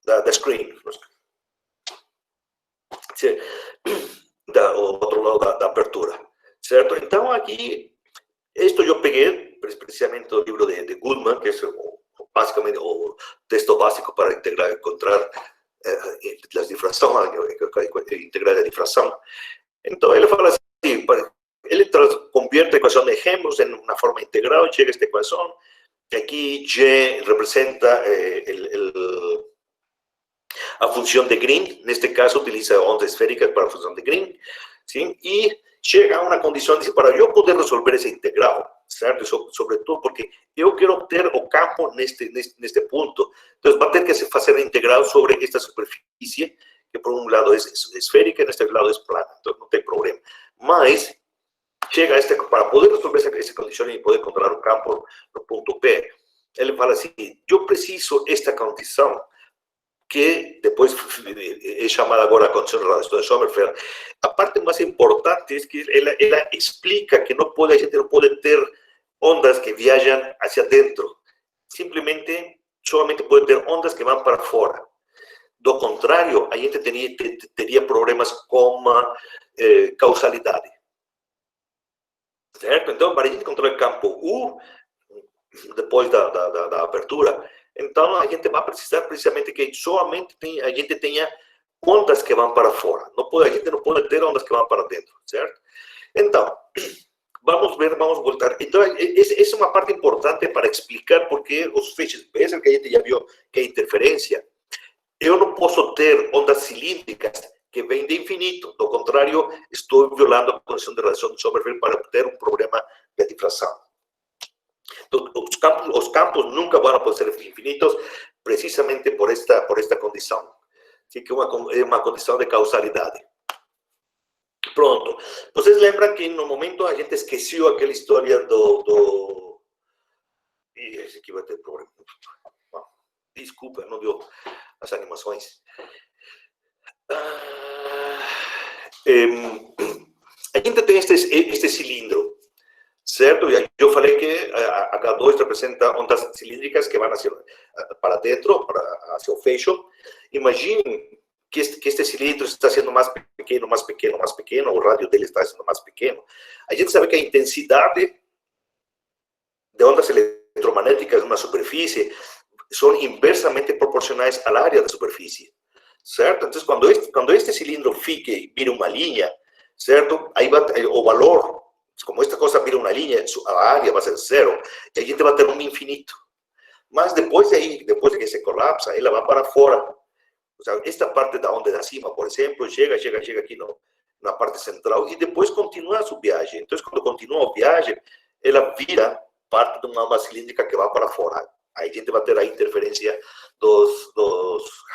da screen, do outro lado da abertura, certo? Então, aqui, isto eu peguei precisamente do livro de Goodman, que é basicamente o texto básico para encontrar as difrações, integrar a difração. Então, ele fala assim, ele convierte a equação de Helmholtz em uma forma integral, chega a esta equação, aqui G representa a função de Green, neste caso utiliza ondas esféricas para a função de Green, sim? E chega a uma condição de para eu poder resolver essa integral, certo? Sobretudo porque eu quero obter o campo neste ponto. Então, vai ter que se fazer a integral sobre esta superfície, que por um lado é esférica e neste lado é plana. Então, não tem problema. Mas, chega para poder resolver essa condição e poder encontrar o campo no ponto P, ele fala assim, eu preciso esta condição, que depois é chamada agora a condição de radiação de Sommerfeld. A parte mais importante é que ela explica que a gente não pode ter ondas que viajam hacia dentro. Simplesmente, solamente pode ter ondas que vão para fora. Do contrário, a gente teria problemas com causalidade. Certo? Então, para a gente encontrar o campo U, depois da abertura, então a gente vai precisar precisamente que somente a gente tenha ondas que vão para fora. A gente não pode ter ondas que vão para dentro, certo? Então, vamos voltar. Então, essa é uma parte importante para explicar por que os feixes Bessel, que a gente já viu que é interferência, eu não posso ter ondas cilíndricas que vêm de infinito. Do contrário, estou violando a condição de radiação de Sommerfeld para obter um problema de difração. Então, os campos nunca vão poder ser infinitos precisamente por esta condição. Así que é uma condição de causalidade. Pronto. Vocês lembram que no momento a gente esqueceu aquela história esse aqui vai ter problema. Desculpa, não viu as animações. A gente tem este cilindro, certo? Eu falei que H2 representa ondas cilíndricas que vão para dentro, hacia o fecho. Imaginem que este cilindro está sendo mais pequeno, o rádio dele está sendo mais pequeno. A gente sabe que a intensidade de ondas eletromagnéticas numa superfície são inversamente proporcionais à área da superfície, certo? Então, quando este cilindro vira uma linha, certo? Aí o valor, como esta coisa vira uma linha, a área vai ser zero, e a gente vai ter um infinito. Mas depois de que se colapsa, ela vai para fora. O sea, esta parte da onda de acima, por exemplo, chega aqui na parte central e depois continua a sua viagem. Então, quando continua a viagem, ela vira parte de uma onda cilíndrica que vai para fora. Aí a gente vai ter a interferência dos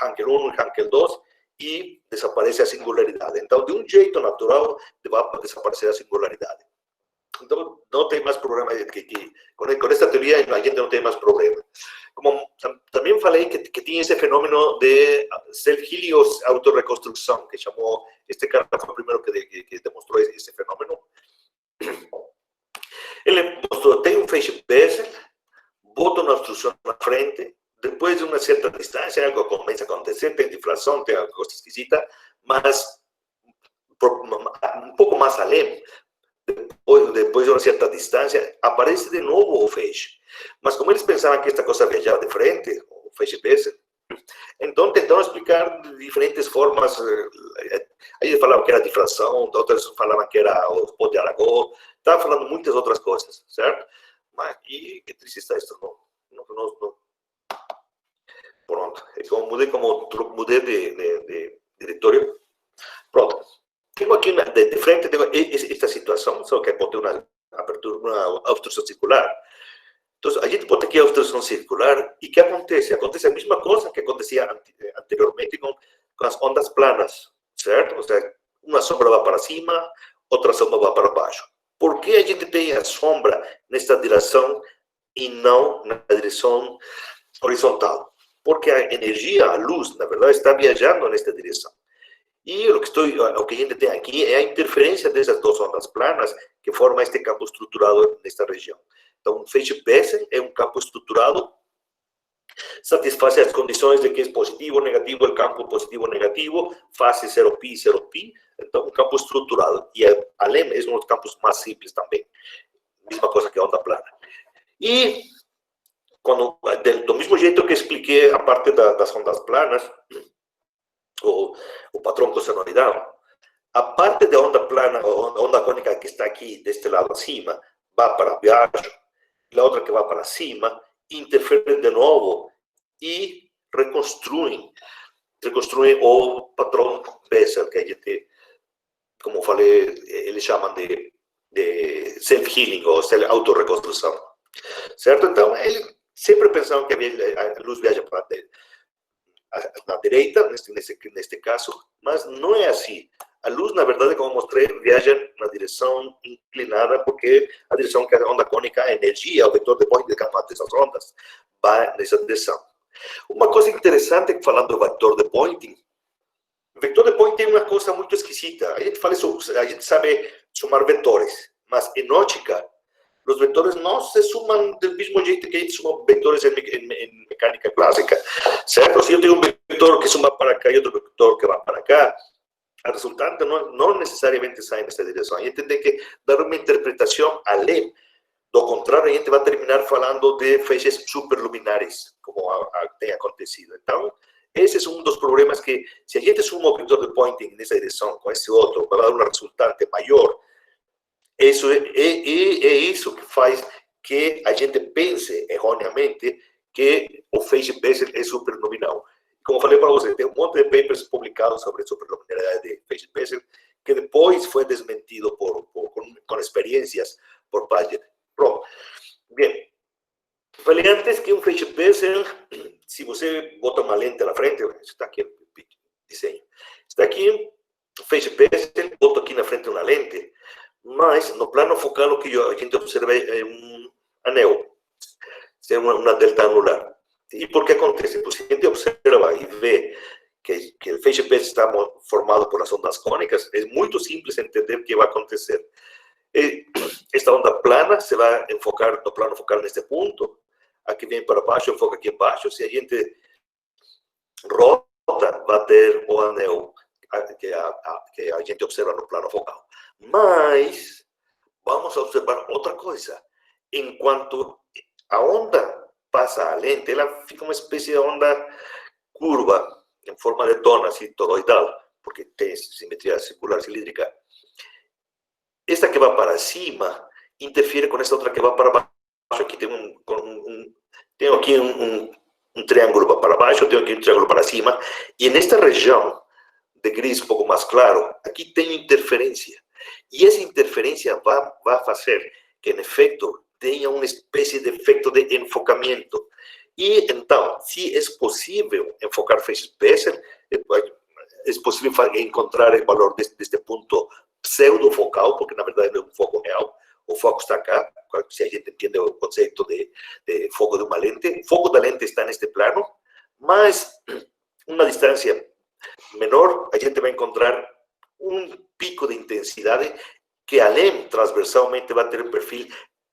Hankel 1 e Hankel 2 e desaparece a singularidade. Então, de um jeito natural, vai desaparecer a singularidade. Então, não tem mais problema. Com esta teoria, a gente não tem mais problema. Como também falei que tinha esse fenômeno de self-Healy autorreconstrução, que chamou, este cara foi o primeiro que demonstrou esse fenômeno. Ele mostrou, tem um feixe Bessel, bota uma obstrução na frente, depois de uma certa distância, algo começa a acontecer, tem diflação, tem alguma coisa esquisita, mas um pouco mais além, depois de uma certa distância, aparece de novo o feixe. Mas como eles pensavam que esta coisa viajava de frente, o feixe Bessel, então tentaram explicar de diferentes formas. Aí eles falavam que era difração, outros falavam que era o pó de Aragão, estavam falando muitas outras coisas, certo? Mas que triste está isso, não. Pronto, mudei de diretório. Pronto. Tenho aqui de frente, tenho esta situação, só que botei uma abertura, uma obstrução circular. Então, a gente bota aqui a obstrução circular e o que acontece? Acontece a mesma coisa que acontecia anteriormente com as ondas planas, certo? Ou seja, uma sombra vai para cima, outra sombra vai para baixo. Por que a gente tem a sombra nesta direção e não na direção horizontal? Porque a energia, a luz, na verdade, está viajando nesta direção. E o que a gente tem aqui é a interferência dessas duas ondas planas que formam este campo estruturado nesta região. Então, um feixe Bessel é um campo estruturado, satisfaz as condições de que é positivo ou negativo, o campo positivo ou negativo, fase 0π, 0π, então um campo estruturado. E além, é um dos campos mais simples também. Mesma coisa que a onda plana. E, do mesmo jeito que expliquei a parte das ondas planas, o padrão cossenoidal, a parte da onda plana, a onda cônica que está aqui, deste lado acima, vai para baixo, a outra que vai para cima, interferem de novo e reconstruem o padrão Bessel que a gente como falei, eles chamam de self-healing ou autorreconstrução, certo? Então, ele sempre pensavam que a luz viaja para a direita, neste caso, mas não é assim. A luz, na verdade, como mostrei, viaja na direção inclinada, porque a direção que a onda cônica, a energia, o vetor de Poynting de cada uma dessas ondas, vai nessa direção. Uma coisa interessante, falando do vetor de Poynting, o vetor de Poynting é uma coisa muito esquisita. A gente sabe somar vetores, mas em ótica, os vetores não se suman do mesmo jeito que a gente suma vetores em mecânica clássica, certo? Se eu tenho um vetor que suma para cá e outro vetor que vai para cá, a resultante não necessariamente sai nessa direção. A gente tem que dar uma interpretação além. Do contrário, a gente vai terminar falando de feixes superluminares, como tem acontecido. Então, esse é um dos problemas que, se a gente suma o vetor de Poynting nessa direção com esse outro, vai dar uma resultante maior. Isso é isso que faz que a gente pense erroneamente que o feixe Bessel é superluminal. Como falei para você, tem um monte de papers publicados sobre a superluminalidade de feixe Bessel que depois foi desmentido com experiências por Paget. Pronto. Bem, falei antes que um feixe Bessel, se você bota uma lente na frente, está aqui o desenho, está aqui, o feixe Bessel, boto aqui na frente uma lente, mas no plano focal o que a gente observa é um anel, é uma delta anular. E por que acontece? Pues, se a gente observa e vê que o feixe Bessel está formado por as ondas cônicas, é muito simples entender o que vai acontecer. Esta onda plana se vai enfocar no plano focal neste ponto, aqui vem para baixo, enfoca aqui embaixo. Se a gente rota, vai ter o anel que a gente observa no plano focal. Mas vamos observar outra coisa. Enquanto a onda passa a lente, ela fica uma espécie de onda curva, em forma de dona, assim, toroidal, porque tem simetria circular cilíndrica. Esta que vai para cima interfere com esta outra que vai para baixo. Aqui tenho aqui um triângulo para baixo, tenho aqui um triângulo para cima, e nesta região de gris um pouco mais claro, aqui tem interferência. E essa interferência vai fazer que, em efeito, tenha uma espécie de efeito de enfocamento. E, então, se é possível enfocar feixes Bessel, é possível encontrar o valor deste ponto pseudo-focal, porque, na verdade, é um foco real. O foco está cá, se a gente entende o conceito de foco de uma lente. O foco da lente está neste plano, mas uma distância menor, a gente vai encontrar um pico de intensidade que, além, transversalmente, vai ter um perfil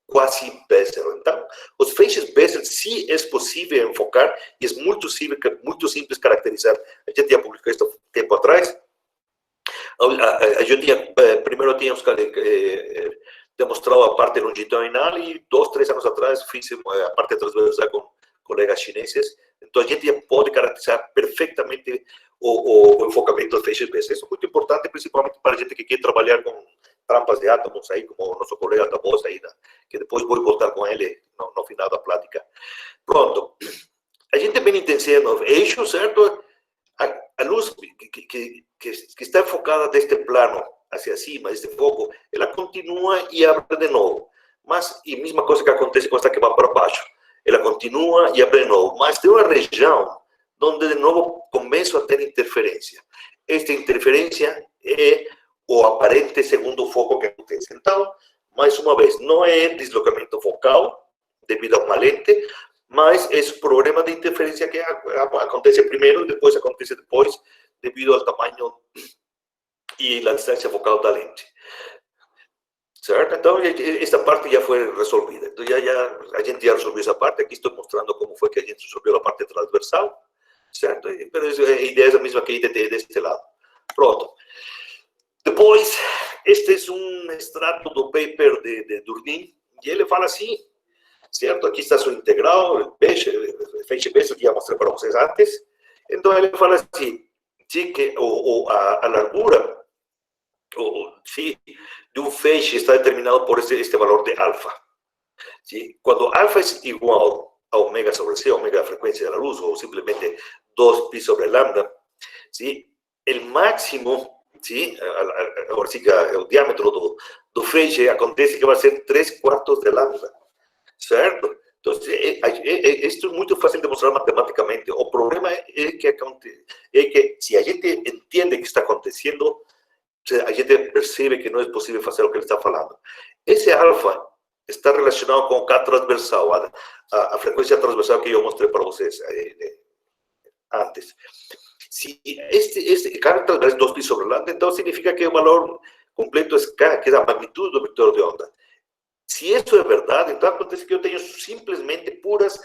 quase Bessel. Então, os feixes Bessel, se é possível enfocar, e é muito simples caracterizar. A gente já publicou isso tempo atrás. Primeiro tínhamos demonstrado a parte longitudinal e 2, 3 anos atrás fiz a parte transversal com colegas chineses. Então, a gente já pode caracterizar perfeitamente o enfocamento dos feixes Bessel. Isso é muito importante, principalmente para a gente que quer trabalhar com trampas de átomos, aí, como o nosso colega da Bosa, aí, que depois vou voltar com ele no final da plática. Pronto. A gente vem intensiando eixo, certo? A luz que está enfocada deste plano hacia cima, este foco, ela continua e abre de novo. Mas, e a mesma coisa que acontece com esta que vai para baixo. Ela continua e abre de novo. Mas tem uma região onde, de novo, começa a ter interferência. Esta interferência é o aparente segundo foco que acontece. Então, mais uma vez, não é deslocamento focal devido a uma lente, mas é o problema de interferência que acontece primeiro e depois acontece depois, devido ao tamanho e a distância focal da lente. Certo? Então, esta parte já foi resolvida. Então, a gente já resolveu essa parte. Aqui estou mostrando como foi que a gente resolveu a parte transversal. Certo? Mas a ideia é a mesma que a gente tem deste lado. Pronto. Depois, este é um extrato do paper de Durnin, e ele fala assim, certo? Aqui está sua integral, feixe Bessel, que já mostrei para vocês antes. Então, ele fala assim, que a largura de um feixe está determinado por este valor de alfa. Quando alfa é igual a omega sobre C, omega é a frequência da luz, ou simplesmente 2 pi sobre lambda, o máximo sim, agora sim, o diâmetro do feixe acontece que vai ser 3/4 de lambda, certo? Então, isto é muito fácil de mostrar matematicamente. O problema é que se a gente entende o que está acontecendo, a gente percebe que não é possível fazer o que ele está falando. Esse alfa está relacionado com o K transversal, a frequência transversal que eu mostrei para vocês antes. Se este K transversal 2π sobre lambda, então significa que o valor completo é K, que é a magnitude do vetor de onda. Se isso é verdade, então acontece que eu tenho simplesmente puras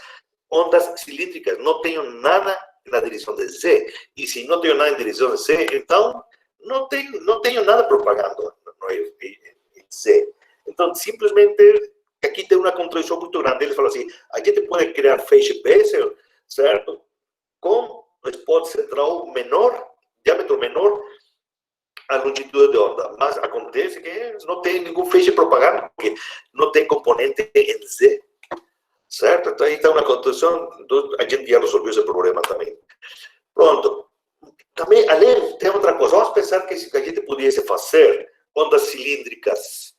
ondas cilíndricas, não tenho nada na direção de Z. E se não tenho nada em direção de Z, então não tenho nada propagando em Z. Então, simplesmente, aqui tem uma contradição muito grande. Eles falam assim, a gente pode criar feixe Bessel, certo? Com spot central menor, diâmetro menor, a longitude de onda. Mas acontece que não tem nenhum feixe propagando, porque não tem componente em Z. Certo? Então, aí está uma contradição. A gente já resolveu esse problema também. Pronto. Também, além, tem outra coisa. Vamos pensar que a gente pudesse fazer ondas cilíndricas.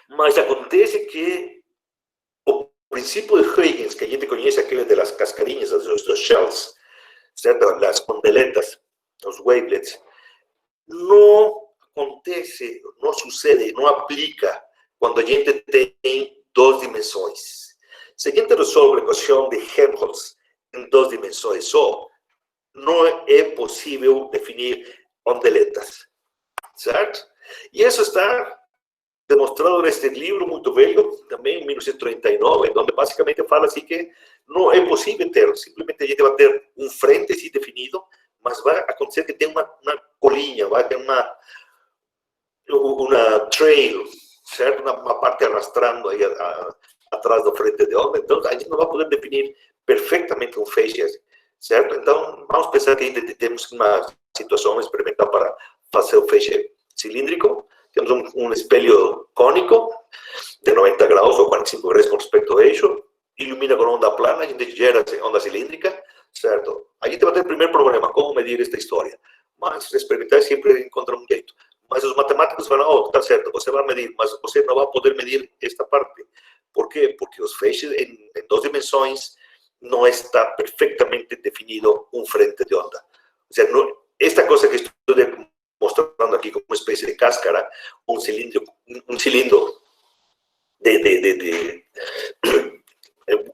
Mas acontece que o princípio de Huygens, que a gente conhece, aquele das cascarinhas, dos shells, certo? As ondeletas, os wavelets, não acontece, não sucede, não aplica quando a gente tem 2 dimensões. Se a gente resolve a equação de Helmholtz em 2 dimensões só, não é possível definir ondeletas, certo? E isso está demonstrado neste livro muito velho, também em 1939, onde basicamente fala assim que não é possível ter, simplesmente a gente vai ter um frente assim definido, mas vai acontecer que tem uma colinha, vai ter uma trail, certo? Uma parte arrastando aí atrás do frente de onda, então a gente não vai poder definir perfeitamente um feixe, certo? Então, vamos pensar que ainda temos uma situação experimental para fazer o feixe cilíndrico. Temos um espelho cônico de 90 graus ou 45 graus com respecto ao eixo, ilumina com onda plana, a gente gera onda cilíndrica, certo? A gente vai ter o primeiro problema, como medir esta história. Mas experimentar sempre encontra um jeito. Mas os matemáticos falam, oh, tá certo, você vai medir, mas você não vai poder medir esta parte. Por quê? Porque os feixes em 2 dimensões não está perfeitamente definido um frente de onda. Ou seja, esta coisa que estou mostrando aqui como uma espécie de cáscara, um cilindro de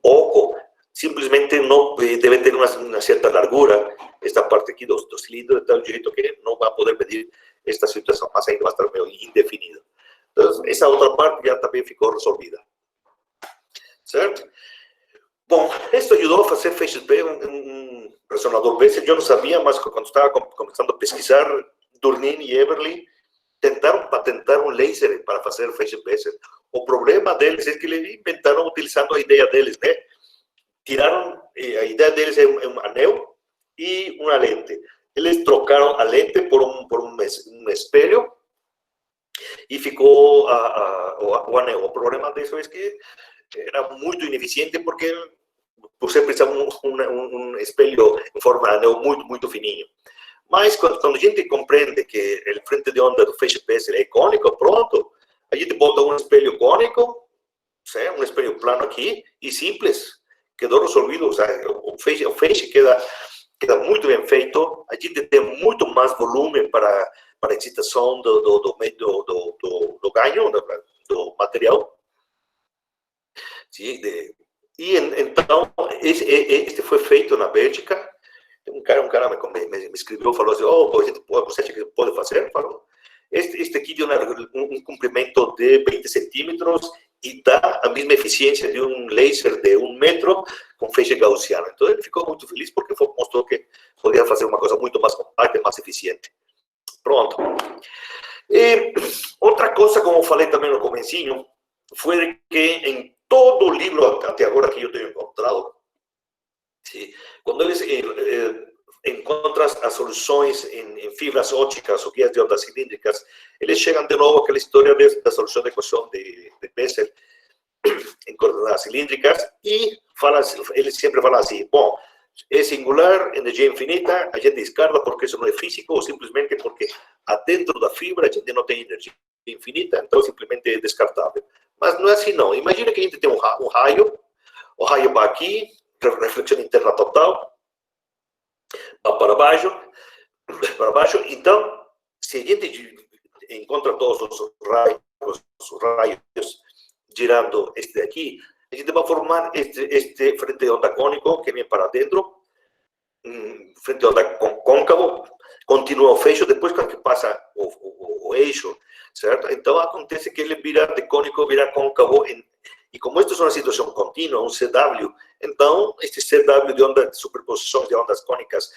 oco, simplesmente não deve ter uma certa largura, esta parte aqui do cilindro, de tal jeito que não vai poder medir esta situação, mas ainda vai estar meio indefinido. Então, essa outra parte já também ficou resolvida. Certo? Bom, isso ajudou a fazer feixes B, um resonador B. Eu não sabia, mas quando estava começando a pesquisar, Durnin e Eberly tentaram patentar um laser para fazer feixes B. O problema deles é que eles inventaram utilizando a ideia deles, né? Tiraram, a ideia deles é um anel e uma lente. Eles trocaram a lente por um espelho e ficou o anel. O problema disso é que era muito ineficiente porque você precisava um espelho em forma de anel muito fininho. Mas quando a gente compreende que o frente de onda do feixe Bessel é cônico, pronto, a gente bota um espelho cônico, um espelho plano aqui, e simples, quedou resolvido. O feixe queda muito bem feito, a gente tem muito mais volume para a excitação do ganho do material. Sim, e então, este foi feito na Bélgica. Um cara me escreveu, falou assim, você acha que pode fazer? Falou, este aqui tem um comprimento de 20 centímetros e dá a mesma eficiência de um laser de 1 metro com feixe gaussiano. Então, ele ficou muito feliz porque mostrou que podia fazer uma coisa muito mais compacta e mais eficiente. Pronto. E outra coisa, como eu falei também no comecinho, foi que em todo o livro até agora que eu tenho encontrado, sim, quando eles encontram as soluções em fibras ópticas ou guias de ondas cilíndricas, eles chegam de novo àquela história da solução da equação de Bessel em coordenadas cilíndricas e eles sempre falam assim, bom, es singular, energia infinita, a gente descarta porque isso não é físico ou simplesmente porque adentro da fibra a gente não tem energia infinita, então simplesmente é descartável. Mas não é assim não. Imagina que a gente tem um raio, o raio vai aqui, reflexão interna total, vai para baixo, então se a gente encontra todos os raios girando este daqui, a gente vai formar este frente de onda cônico que vem para dentro, frente de onda côncavo, continua o fecho, depois que passa o eixo, certo? Então acontece que ele vira de cônico, vira côncavo, e como isto é uma situação contínua, um CW, então este CW de onda de superposições de ondas cônicas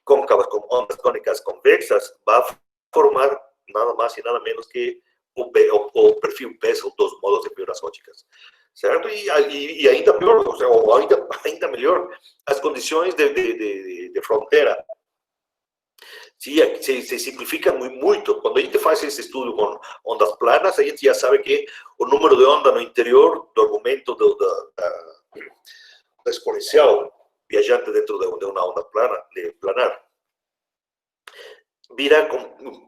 côncavas com ondas cônicas convexas vai formar nada mais e nada menos que o perfil Bessel dos modos de fibras óticas, certo? E ainda pior, ou ainda melhor, as condições de fronteira. Se simplifica muito. Quando a gente faz esse estudo com ondas planas, a gente já sabe que o número de onda no interior do argumento da exponencial viajante dentro de uma onda planar vira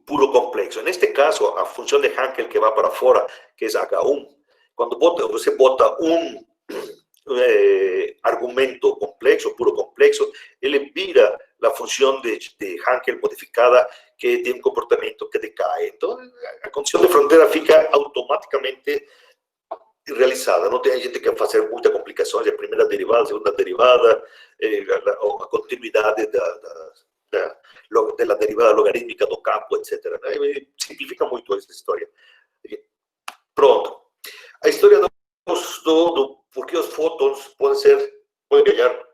puro complexo. Neste caso, a função de Hankel que vai para fora, que é H1, quando você bota um argumento complexo, puro complexo, ele vira a função de Hankel modificada, que tem um comportamento que decai. Então, a condição de fronteira fica automaticamente realizada. Não tem a gente que fazer muitas complicações, a primeira derivada, a segunda derivada, a continuidade da derivada logarítmica do campo, etc. Simplifica muito essa história. Pronto. A história do por que os fótons podem viajar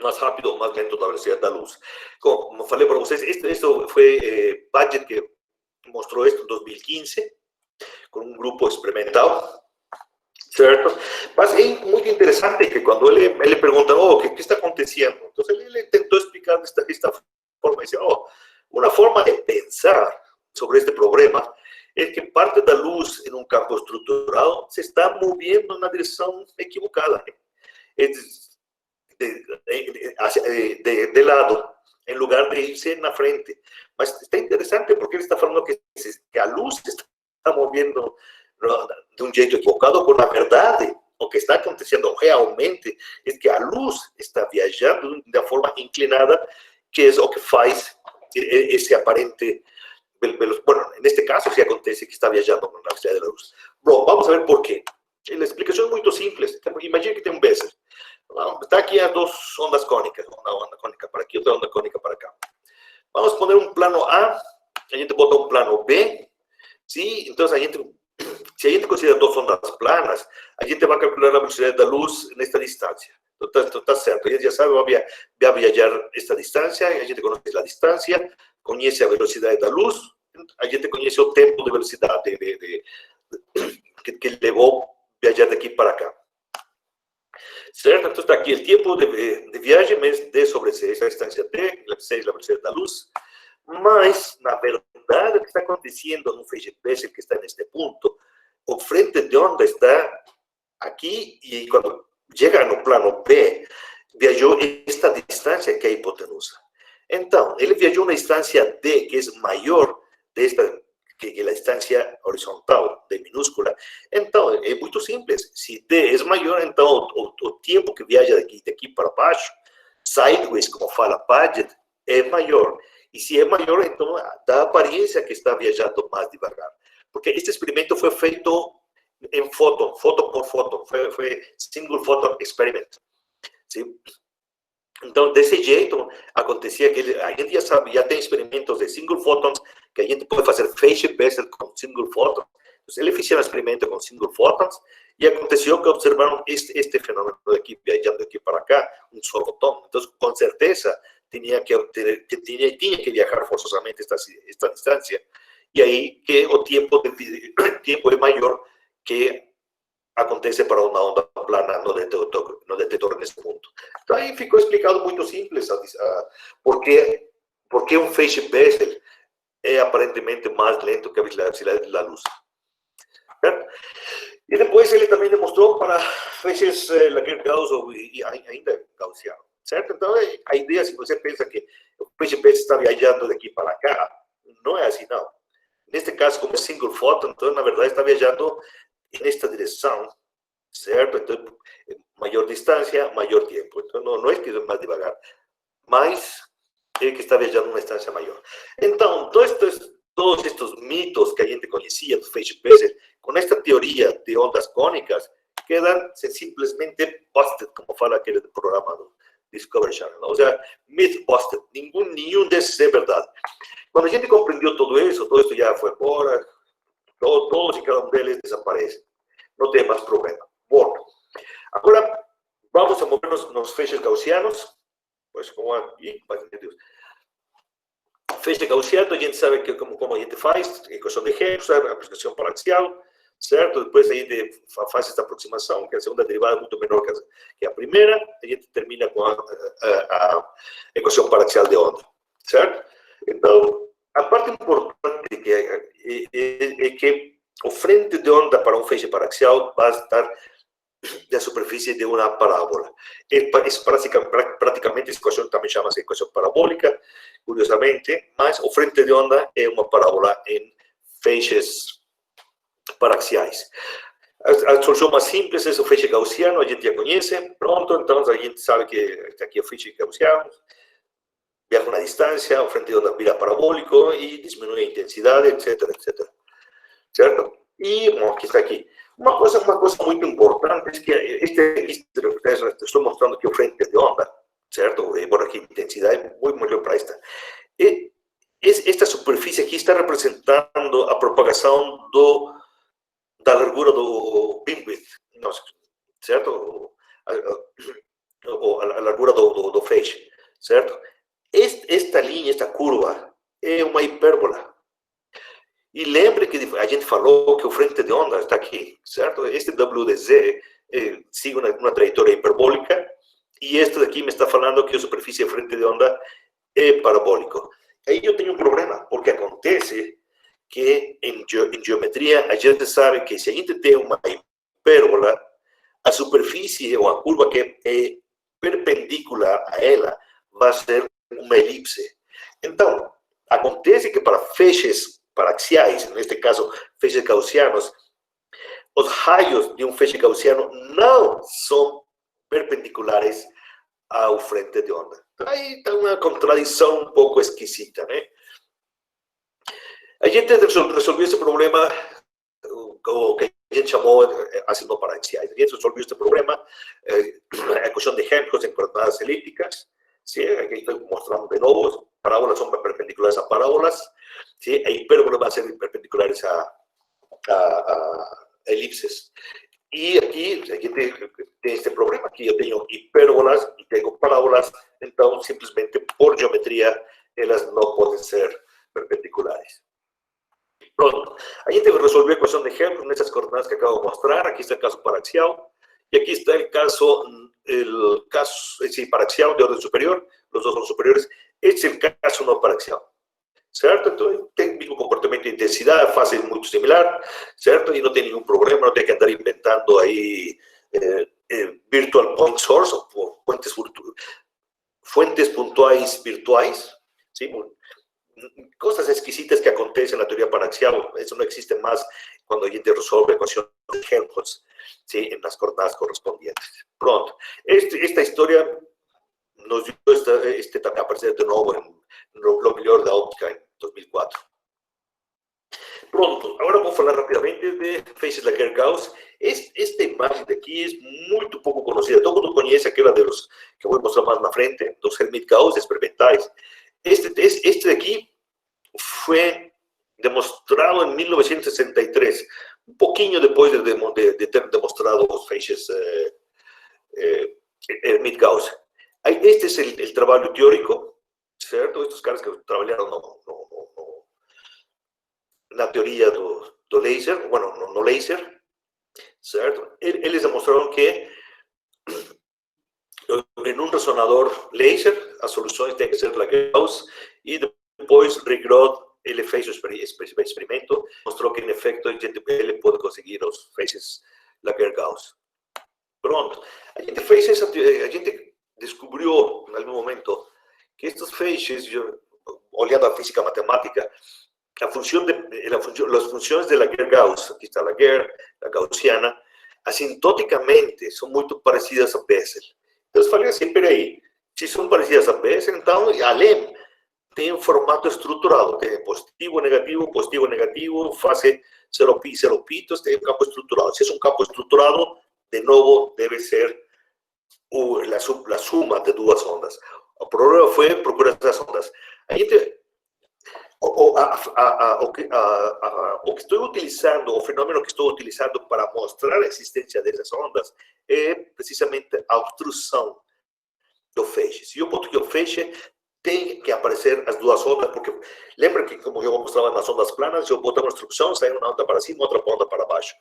mais rápido ou mais lento da velocidade da luz. Como falei para vocês, isso foi Paget que mostrou isso em 2015, com um grupo experimental, certo? Mas é muito interessante que quando ele pergunta, o que está acontecendo? Então, ele tentou explicar desta forma, dice, uma forma de pensar sobre este problema é que parte da luz em um campo estruturado se está movendo na direção equivocada, de lado, em lugar de irse na frente. Mas está interessante porque ele está falando que a luz se está movendo de um jeito equivocado, quando na verdade o que está acontecendo realmente é que a luz está viajando de forma inclinada, que é o que faz esse aparente. Bueno, neste caso, se acontece que está viajando na velocidade da luz. Bom, vamos a ver por quê. A explicação é muito simples. Imagina que tem um Bessel. Está aqui as duas ondas cônicas, uma onda cônica para aqui, outra onda cônica para cá. Vamos poner um plano A, a gente bota um plano B, sim? Então, se a gente considera duas ondas planas, a gente vai calcular a velocidade da luz nesta distância. Então, está certo, a gente já sabe, vai viajar esta distância, a gente conhece a distância, conhece a velocidade da luz, a gente conhece o tempo de velocidade que levou viajar daqui para cá. Certo? Então, está aqui o tempo de viagem, mas D sobre C, essa distância D, C é a velocidade da luz, mas, na verdade, o que está acontecendo no feixe Bessel, que está neste ponto, o frente de onda está aqui, e quando chega no plano B, viajou esta distância, que é a hipotenusa. Então, ele viajou na distância D, que é maior desta, que a distância horizontal, D minúscula. Então, é muito simples. Se D é maior, então o tempo que viaja daqui para baixo, sideways, como fala Paget, é maior. E se é maior, então dá a aparência que está viajando mais devagar. Porque este experimento foi feito em fóton por fóton. Foi single photon experiment. Sim? Então, desse jeito, acontecia que a gente já sabe, já tem experimentos de single photons, que a gente pode fazer feixe Bessel com single photons. Então, ele fez um experimento com single photons, e aconteceu que observaram este fenômeno aqui, viajando aqui para cá, um só fotão. Então, com certeza, tinha que viajar forçosamente esta distância. E aí que o tempo é maior que acontece para uma onda plana no detetor nesse ponto. Então, aí ficou explicado muito simples por que um feixe Bessel é aparentemente mais lento que a velocidade da luz. Certo? E depois ele também demonstrou para feixes Laguerre-Gauss e ainda gaussiano. certo? Então, a ideia, se você pensa que o peixe-peixe está viajando daqui para cá, não é assim, não. Neste caso, como é single photon, então, na verdade, está viajando nesta direção, certo? Então, maior distância, maior tempo. Então, não é que é mais devagar, mas é que está viajando uma distância maior. Então, todos estes mitos que a gente conhecia dos feixe-peixes, com esta teoria de ondas cônicas, quedan simplesmente busted, como fala aquele programa do Discovery Channel. Ou seja, myth busted. Nenhum desses é verdade. Quando a gente compreendeu todo isso já foi embora, todos e cada um deles desaparecem. Não tem mais problema. Bom, agora vamos a movernos nos feixes gaussianos. Pues como aqui, Deus. Feixe gaussiano, a gente sabe que como a gente faz, equação de Helmholtz, aplicação parcial, certo? Depois a gente faz esta aproximação, que a segunda derivada é muito menor que a primeira, a gente termina com a equação parcial de onda, certo? Então, a parte importante é que o frente de onda para um feixe parcial vai estar da superfície de uma parábola. Praticamente, essa equação também chama-se equação parabólica, curiosamente, mas o frente de onda é uma parábola em feixes paraxiais. A solução mais simples é o feixe gaussiano, a gente já conhece, pronto, então a gente sabe que está aqui o feixe gaussiano, viaja uma distância, o frente de onda vira parabólico e diminui a intensidade, etc, etc. Certo? E, bom, aqui está aqui. Uma coisa muito importante é que estou mostrando aqui o frente de onda, certo? E, bueno, aqui a intensidade é muito melhor para esta. Esta superfície aqui está representando a propagação da largura do beamwidth, certo? A largura do feixe, certo? Esta linha, esta curva, é uma hipérbola. E lembre que a gente falou que o frente de onda está aqui, certo? Este WDZ sigue uma trajetória hiperbólica e este daqui me está falando que a superfície de frente de onda é parabólico. Aí eu tenho um problema, porque acontece que em geometria a gente sabe que se a gente tem uma hipérbola, a superfície ou a curva que é perpendicular a ela vai ser uma elipse. Então, acontece que para feixes paraxiais, neste caso, feixes gaussianos, os raios de um feixe gaussiano não são perpendiculares ao frente de onda. Aí está uma contradição um pouco esquisita, né? A gente resolveu esse problema, o que a gente chamou ácidos paraxiais. A gente resolveu esse problema, a equação de Helmholtz em coordenadas elípticas, ¿sí? Aquí estoy mostrando de nuevo, parábolas son perpendiculares a parábolas, ¿sí? E hipérbolas van a ser perpendiculares a elipses. Y aquí tiene este problema, aquí yo tengo hipérbolas y tengo parábolas, entonces simplemente por geometría ellas no pueden ser perpendiculares. Pronto, a gente resolvió la ecuación de Helmholtz en estas coordenadas que acabo de mostrar. Aquí está el caso paraxial y aquí está el caso paraxial de orden superior, los dos son superiores. Este es el caso no paraxial, ¿cierto? Entonces, tiene el mismo comportamiento de intensidad, fase muy similar, ¿cierto? Y no tiene ningún problema, no tiene que andar inventando ahí virtual point source o fuentes puntuales virtuales, ¿sí? Cosas exquisitas que acontecen en la teoría paraxial, eso no existe más cuando a gente resuelve la ecuación de Helmholtz, ¿sí? En las coordenadas correspondientes. Pronto, esta historia nos dio también a aparecer de nuevo en lo mejor de la óptica en 2004. Pronto, agora vou falar rapidamente de feixes Laguerre-Gauss. Esta imagen de aquí es muy poco conocida. Todo mundo conhece aquela de los que voy a mostrar más na frente, los Hermite-Gauss experimentais. Este de aquí fue demostrado en 1963, un poquinho después de ter demostrado los feixes Hermite-Gauss. Este es el trabajo teórico, ¿cierto? Estos caras que trabajaron na teoria do laser, bueno, no laser, certo? Eles demonstraram que em um resonador laser, as soluções têm que ser Laguerre-Gauss, e depois Rigrod, ele fez o experimento, mostrou que, em efeito, ele pode conseguir os feixes Laguerre-Gauss. Pronto. A gente descubrió en algún momento que estos feixes, olhando a física matemática, las funciones de Laguerre-Gauss, aquí está Laguerre, la gaussiana, asintóticamente son muy parecidas a Bessel. Entonces falei assim, peraí, se são parecidas a Bessel, então a LEM tem um formato estruturado, tem positivo, negativo, fase 0pi, 0pi, tem um campo estruturado. Se é um campo estruturado, de novo, deve ser la suma de duas ondas. O problema foi procurar essas ondas. A gente, o que estou utilizando, o fenômeno que estou utilizando para mostrar a existência dessas ondas é precisamente a obstrução do feixe. Se eu boto aqui o feixe, tem que aparecer as duas ondas, porque lembra que, como eu mostrava nas ondas planas, eu boto uma instrução, sai uma onda para cima, outra onda para baixo.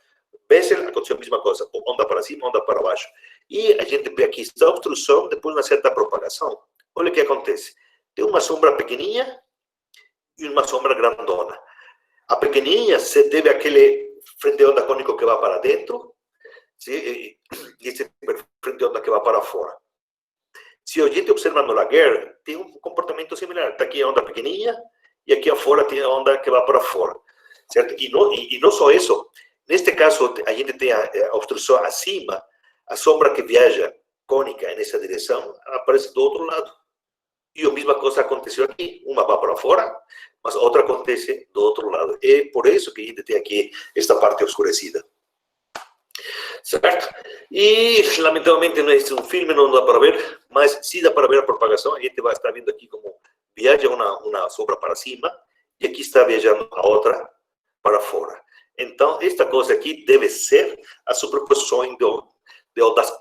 Bessel aconteceu a mesma coisa, onda para cima, onda para baixo. E a gente vê aqui esta obstrução, depois uma certa propagação. Olha o que acontece. Tem uma sombra pequenininha e uma sombra grandona. A pequenininha se deve àquele frente de onda cônico que vai para dentro, e esse frente de onda que vai para fora. Se a gente observa no Laguerre, tem um comportamento similar. Está aqui a onda pequenininha e aqui afora tem a onda que vai para fora. Certo? E não só isso. Neste caso, a gente tem a obstrução acima, a sombra que viaja cônica nessa direção aparece do outro lado. E a mesma coisa aconteceu aqui. Uma vai para fora, mas outra acontece do outro lado. É por isso que a gente tem aqui esta parte oscurecida. Certo? E, lamentavelmente, nesse filme não dá para ver, mas sim dá para ver a propagação. A gente vai estar vendo aqui como viaja uma sombra para cima e aqui está viajando a outra para fora. Então, esta coisa aqui deve ser a superposição de ondas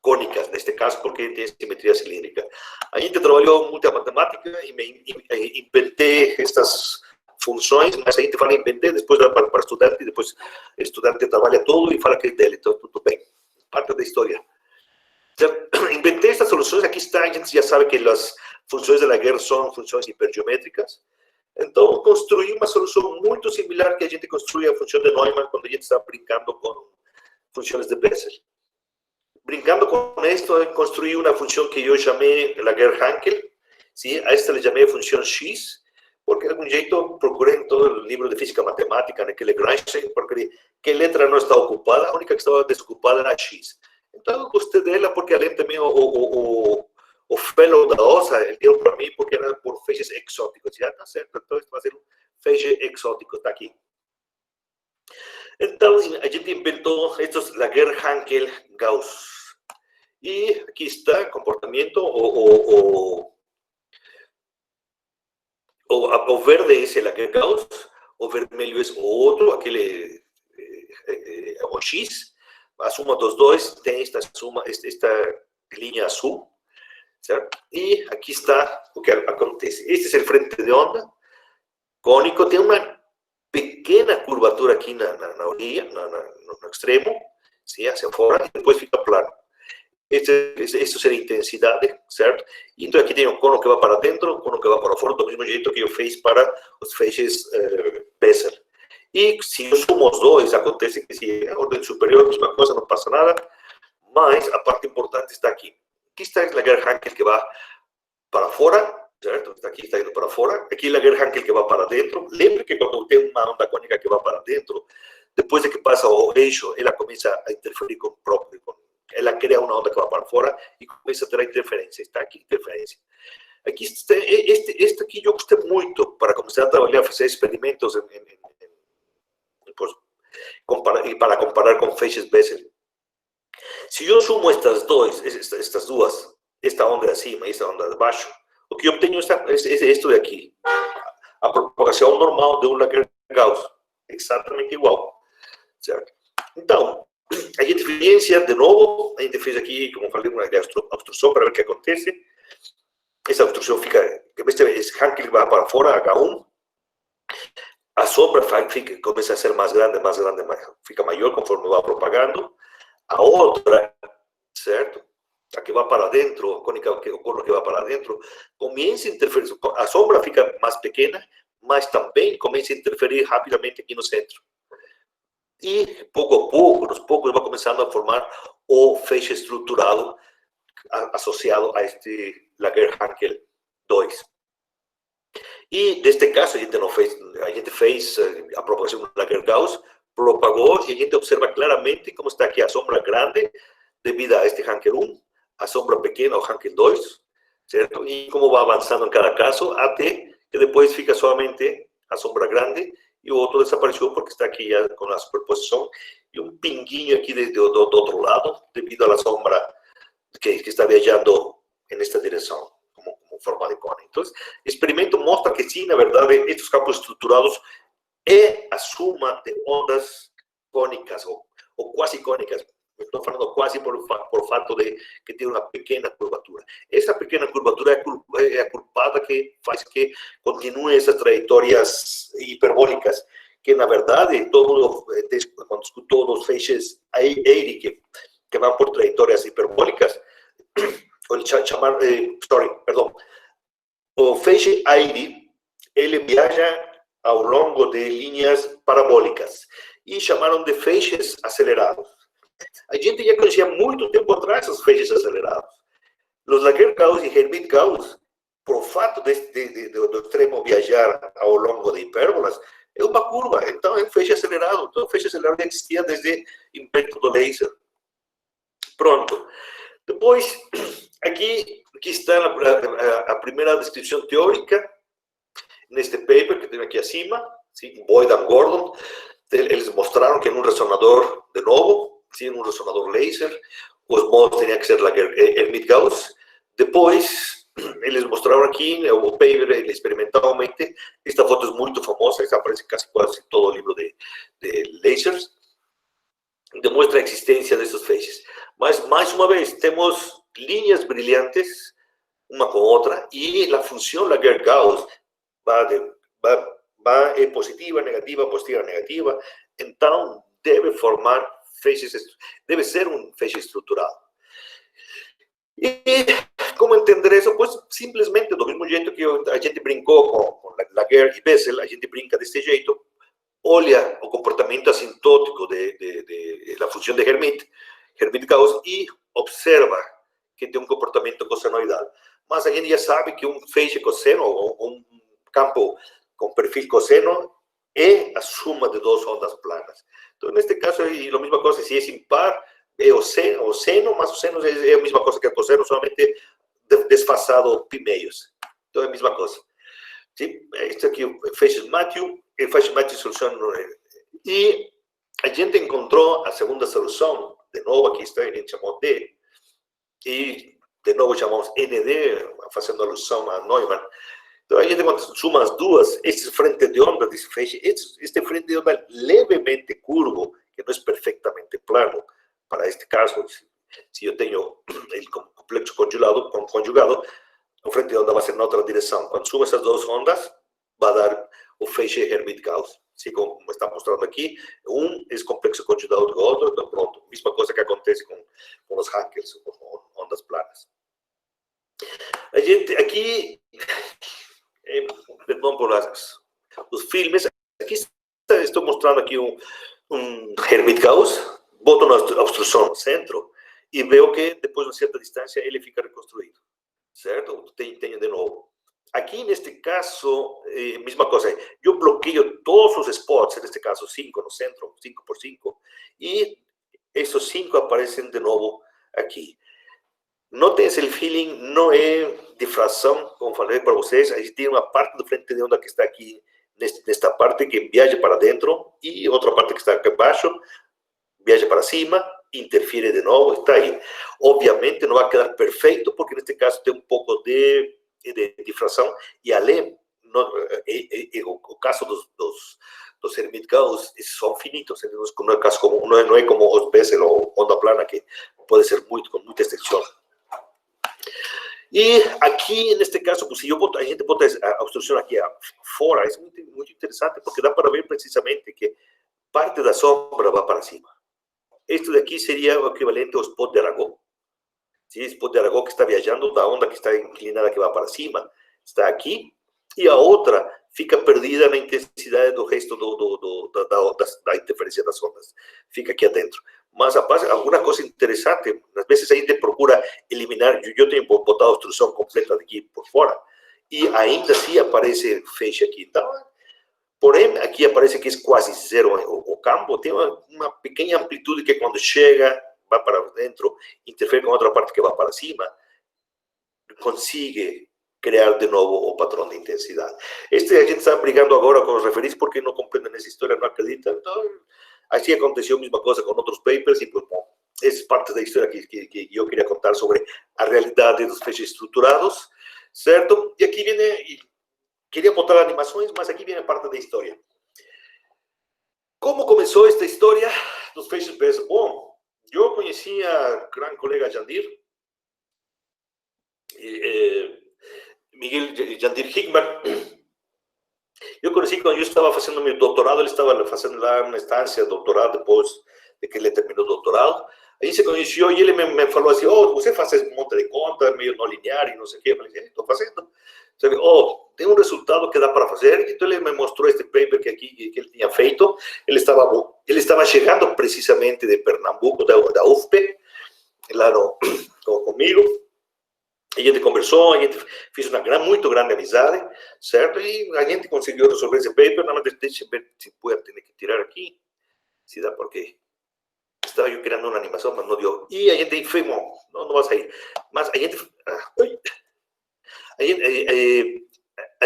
cônicas, neste caso, porque tem simetria cilíndrica. A gente trabalhou muita matemática e inventei estas funções, mas a gente fala inventei, depois para estudante, e depois o estudante trabalha tudo e fala que é dele, então tudo bem. Parte da história. Então, inventei estas soluções, aqui está, a gente já sabe que as funções de Laguerre são funções hipergeométricas. Então, construí uma solução muito similar que a gente construiu a função de Neumann quando a gente está brincando com funções de Bessel. Brincando com isto, construí uma função que eu chamei Laguerre-Hankel. ¿Sí? A esta le chamei função X, porque de algum jeito procurei em todo o livro de física matemática, naquele Gramsci, porque que letra não está ocupada, a única que estava desocupada era X. Então, eu gostei dela porque, além também, o fellow da OSA, ele deu para mim porque era por feixes exóticos. Já está certo, então vai ser um feixe exótico, está aqui. Então, a gente inventou estes Laguerre-Hankel-Gauss. E aqui está o comportamento, o verde é Laguerre-Gauss, o vermelho é o outro, aquele o X. A suma dos dois tem esta linha azul. Certo? E aqui está o que acontece. Este é o frente de onda cônico, tem uma pequena curvatura aqui na orilla, no extremo, sim, hacia fora, e depois fica plano. Isso seria intensidade, certo? E então aqui tem um cono que vai para dentro, um cono que vai para fora, do mesmo jeito que eu fiz para os feixes Bessel. E se eu sumo os dois, acontece que se é a ordem superior, a mesma coisa, não passa nada, mas a parte importante está aqui. Aqui está a Laguerre-Hankel que vai para fora, certo? Aqui está indo para fora. Aqui a Laguerre-Hankel que vai para dentro. Lembre que quando tem uma onda cônica que vai para dentro, depois de que passa o eixo, ela começa a interferir com o próprio. Ela cria uma onda que vai para fora e começa a ter a interferência. Está aqui a interferência. Aqui está, este aqui eu gostei muito para começar a trabalhar, fazer experimentos e para comparar com feixes Bessel. Se eu sumo estas duas, esta onda de acima e esta onda de baixo, o que eu obtenho é isto de aqui. A propagação normal de um Laguerre-Gauss. Exatamente igual. Certo? Então, a gente evidencia de novo, a gente fez aqui, como falei, uma obstrução para ver o que acontece. Essa obstrução fica, esse Hankel vai para fora, H1. A sombra começa a ser mais grande, fica maior conforme vai propagando. A outra, certo? A que vai para dentro, o cono que vai para dentro, começa a interferir. A sombra fica mais pequena, mas também começa a interferir rapidamente aqui no centro. E, pouco a pouco, aos poucos, vai começando a formar o feixe estruturado, associado a este Laguerre-Hankel 2. E, neste caso, a gente fez a propagação do Laguerre-Gauss, propagou, e a gente observa claramente como está aqui a sombra grande, devido a este Hankel 1, a sombra pequena, o Hankel 2, certo? E como vai avançando em cada caso, até que depois fica somente a sombra grande, e o outro desapareceu porque está aqui já com a superposição, e um pinguinho aqui do outro lado, devido à sombra que está viajando nesta direção, como forma de cone. Então, o experimento mostra que sim, na verdade, estes campos estruturados é a suma de ondas cônicas ou quase cônicas. Estou falando quase por fato de que tem uma pequena curvatura. Essa pequena curvatura é a culpada que faz que continuem essas trajetórias hiperbólicas, que na verdade, quando escutou dos feixes Airy que vão por trajetórias hiperbólicas, o feixe Airy, ele viaja ao longo de linhas parabólicas e chamaram de feixes acelerados. A gente já conhecia muito tempo atrás os feixes acelerados. Os Laguerre-Gauss e Hermite-Gauss, por fato do extremo viajar ao longo de hipérbolas, é uma curva, então é um feixe acelerado. Então, o feixe acelerado existia desde o invento do laser. Pronto. Depois, aqui está a primeira descrição teórica, neste paper que tem aqui acima, sim, Boyd e Gordon. Eles mostraram que em um ressonador, de novo, sim, um ressonador laser, os modos tinham que ser Hermite-Gauss. Depois, eles mostraram aqui o paper experimentalmente. Esta foto é muito famosa, aparece quase em todo o livro de lasers. Demonstra a existência desses feixes. Mas, mais uma vez, temos linhas brilhantes, uma com outra, e a função Laguerre-Gauss é positiva, negativa, positiva, negativa. Então, deve formar feixes, deve ser um feixe estruturado. E como entender isso? Pois simplesmente do mesmo jeito que a gente brincou com Laguerre e Bessel, a gente brinca desse jeito, olha o comportamento assintótico da função de Hermite-Gauss e observa que tem um comportamento cossenoidal. Mas a gente já sabe que um feixe cosseno, ou um campo com perfil cosseno, é a suma de duas ondas planas. Então, neste caso, é a mesma coisa, se é impar, é o seno, mas o seno é a mesma coisa que o cosseno, somente desfasado pi meios. Então, é a mesma coisa. Sim? Este aqui, o feixe Matthew, e feixe Matthew solução. E a gente encontrou a segunda solução, de novo, aqui está, a gente chamou D, e de novo chamamos ND, fazendo alusão a Neumann. Então, a gente, quando suma as duas, esse frente de onda desse feixe, este frente de onda levemente curvo, que não é perfeitamente plano, para este caso, se eu tenho ele complexo conjugado, o frente de onda vai ser na outra direção. Quando suma essas duas ondas, vai dar o feixe Hermite-Gauss. Assim como está mostrando aqui, um é complexo conjugado do outro, então pronto. Mesma coisa que acontece com os Hankels, com ondas planas. A gente aqui, perdão por os filmes, aqui estou mostrando aqui um Hermite-Gauss, boto na obstrução no centro e vejo que depois de uma certa distância ele fica reconstruído, certo? Tenho de novo. Aqui, neste caso, mesma coisa, eu bloqueio todos os spots, neste caso 5 no centro, 5 por 5, e esses 5 aparecem de novo aqui. Notem esse feeling, não é difração, como falei para vocês, a gente tem uma parte do frente de onda que está aqui, nesta parte que viaja para dentro, e outra parte que está aqui abaixo, viaja para cima, interfere de novo, está aí. Obviamente não vai quedar perfeito, porque neste caso tem um pouco de difração, e além, o caso dos Hermite-Gauss são finitos, não é, caso como, não é como os Bessel ou onda plana, que pode ser com muita extensão. E aqui, neste caso, se a gente bota a obstrução aqui fora, é muito interessante, porque dá para ver precisamente que parte da sombra vai para cima. Isto daqui seria o equivalente ao spot de Arago. O spot de Arago que está viajando da onda que está inclinada, que vai para cima, está aqui, e a outra fica perdida na intensidade do resto da interferência das ondas. Fica aqui adentro. mas alguma coisa interessante, às vezes a gente procura eliminar, eu tenho botado a instrução completa aqui por fora, e ainda assim aparece feixe aqui. Então, porém, aqui aparece que é quase zero o campo, tem uma pequena amplitude que quando chega, vai para dentro, interfere com outra parte que vai para cima, consigue criar de novo o padrão de intensidade. A gente está brigando agora com os referis porque não compreendem essa história, não acreditam. Então, assim aconteceu a mesma coisa com outros papers e, pues, bom, essa é parte da história que eu queria contar sobre a realidade dos feixes estruturados, certo? E aqui vem, queria botar animações, mas aqui vem a parte da história. Como começou esta história dos feixes BES? Bom, eu conheci a grande colega Jandir, Miguel Jandir Hickman. Eu conheci quando eu estava fazendo meu doutorado, ele estava fazendo lá uma instância de doutorado, depois de que ele terminou o doutorado. A gente se conheceu e ele me falou assim, você faz um monte de conta, meio não linear e não sei o quê. Eu falei, estou fazendo. Sabe, tem um resultado que dá para fazer. Então ele me mostrou este paper que ele tinha feito. Ele estava chegando precisamente de Pernambuco, da UFP, lá comigo. A gente conversou, a gente fez uma muito grande amizade, certo? E a gente conseguiu resolver esse paper. Nada mais deixa eu ver se pode ter que tirar aqui. Se dá, porque estava eu criando uma animação, mas não deu. E a gente fez, não vai sair. Mas a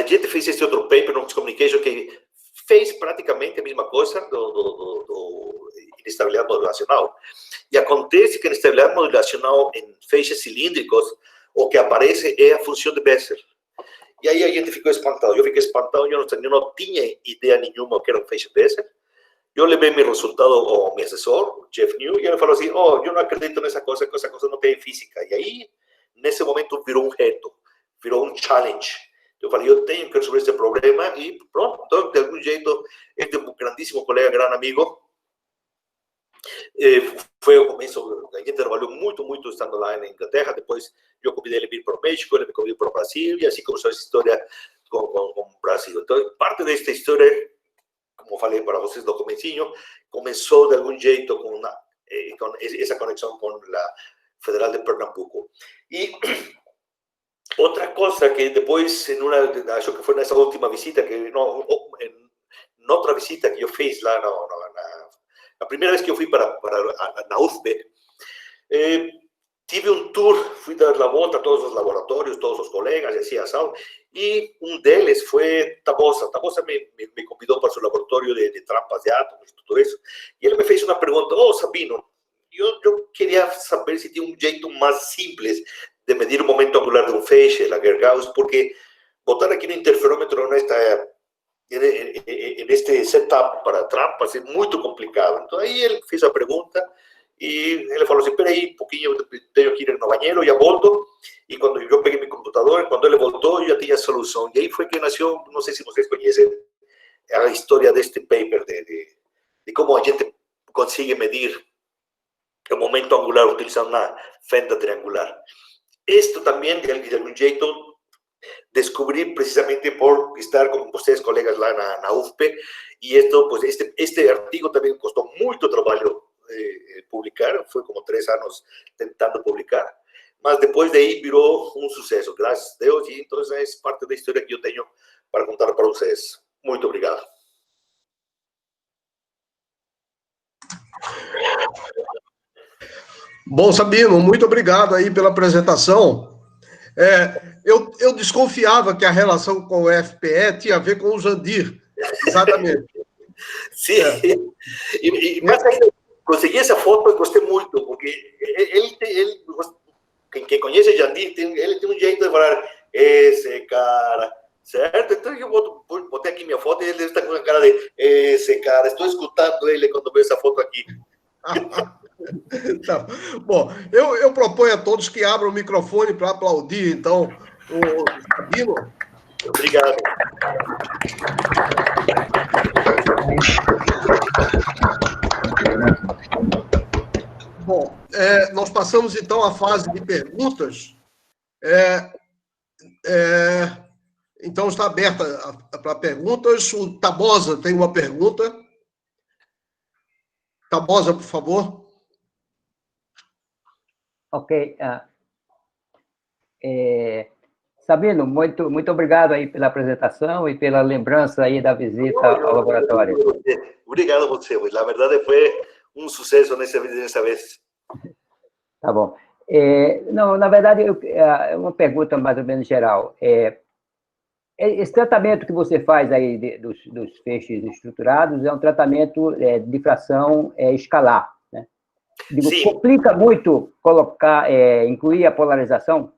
gente fez esse outro paper no Communication que fez praticamente a mesma coisa do inestabilidade modulacional. E acontece que a inestabilidade modulacional em feixes cilíndricos, o que aparece é a função de Bessel. E aí a gente ficou espantado. Eu fiquei espantado, eu não tinha ideia nenhuma o que era um feixe Bessel. Eu levei meu resultado ao meu assessor, Jeff New, e ele falou assim, eu não acredito nessa coisa, que essa coisa não tem física. E aí, nesse momento, virou um reto, virou um challenge. Eu falei, eu tenho que resolver esse problema, e pronto, então, de algum jeito, este grandíssimo colega, grande amigo, foi o começo. A gente trabalhou muito estando lá na Inglaterra. Depois eu convidei ele a vir para o México, ele me convidou para o Brasil, e assim começou essa história com o Brasil. Então, parte desta história, como falei para vocês no comecinho, começou de algum jeito com essa conexão com a Federal de Pernambuco. E outra coisa que depois, acho que foi nessa última visita, na outra visita que eu fiz lá a primeira vez que eu fui na UFP, tive um tour, fui dar a volta a todos os laboratórios, todos os colegas, assim, assado, e um deles foi Tabosa. Tabosa me convidou para seu laboratório de trampas de átomos, tudo isso, e ele me fez uma pergunta, Sabino, eu queria saber se tinha um jeito mais simples de medir o momento angular de um feixe, Laguerre-Gauss, porque botar aqui no interferômetro neste setup para trampas é muito complicado. Então, aí ele fez a pergunta e ele falou assim, espera aí um pouquinho, eu tenho que ir no banheiro, já volto. E quando eu peguei meu computador, quando ele voltou, eu já tinha a solução. E aí foi que nasceu, não sei se vocês conhecem, a história deste paper, de como a gente consegue medir o momento angular utilizando uma fenda triangular. Isto também, de algum jeito, descobri precisamente por estar com vocês, colegas, lá na UFP, e este artigo também custou muito trabalho publicar, foi como 3 anos tentando publicar, mas depois daí virou um sucesso, graças a Deus, e então é parte da história que eu tenho para contar para vocês. Muito obrigado. Bom, Sabino, muito obrigado aí pela apresentação. Eu desconfiava que a relação com o FPE tinha a ver com o Jandir, exatamente. Sim, mas ainda consegui essa foto e gostei muito, porque ele quem conhece Jandir, ele tem um jeito de falar, esse cara, certo? Então eu botei aqui minha foto e ele está com a cara de, esse cara, estou escutando ele quando vejo essa foto aqui. Tá. Bom, eu proponho a todos que abram o microfone para aplaudir, então, o Sabino. Obrigado. Bom, nós passamos, então, à fase de perguntas. Então, está aberta para perguntas. O Tabosa tem uma pergunta. Tabosa, por favor. Ok. Sabino, muito obrigado aí pela apresentação e pela lembrança aí da visita ao laboratório. Obrigado a você. La verdade foi um sucesso nessa vez. Tá bom. Não, na verdade, é uma pergunta mais ou menos geral. Esse tratamento que você faz aí dos feixes estruturados é um tratamento de fração escalar, né? Digo, Sim. complica muito incluir a polarização?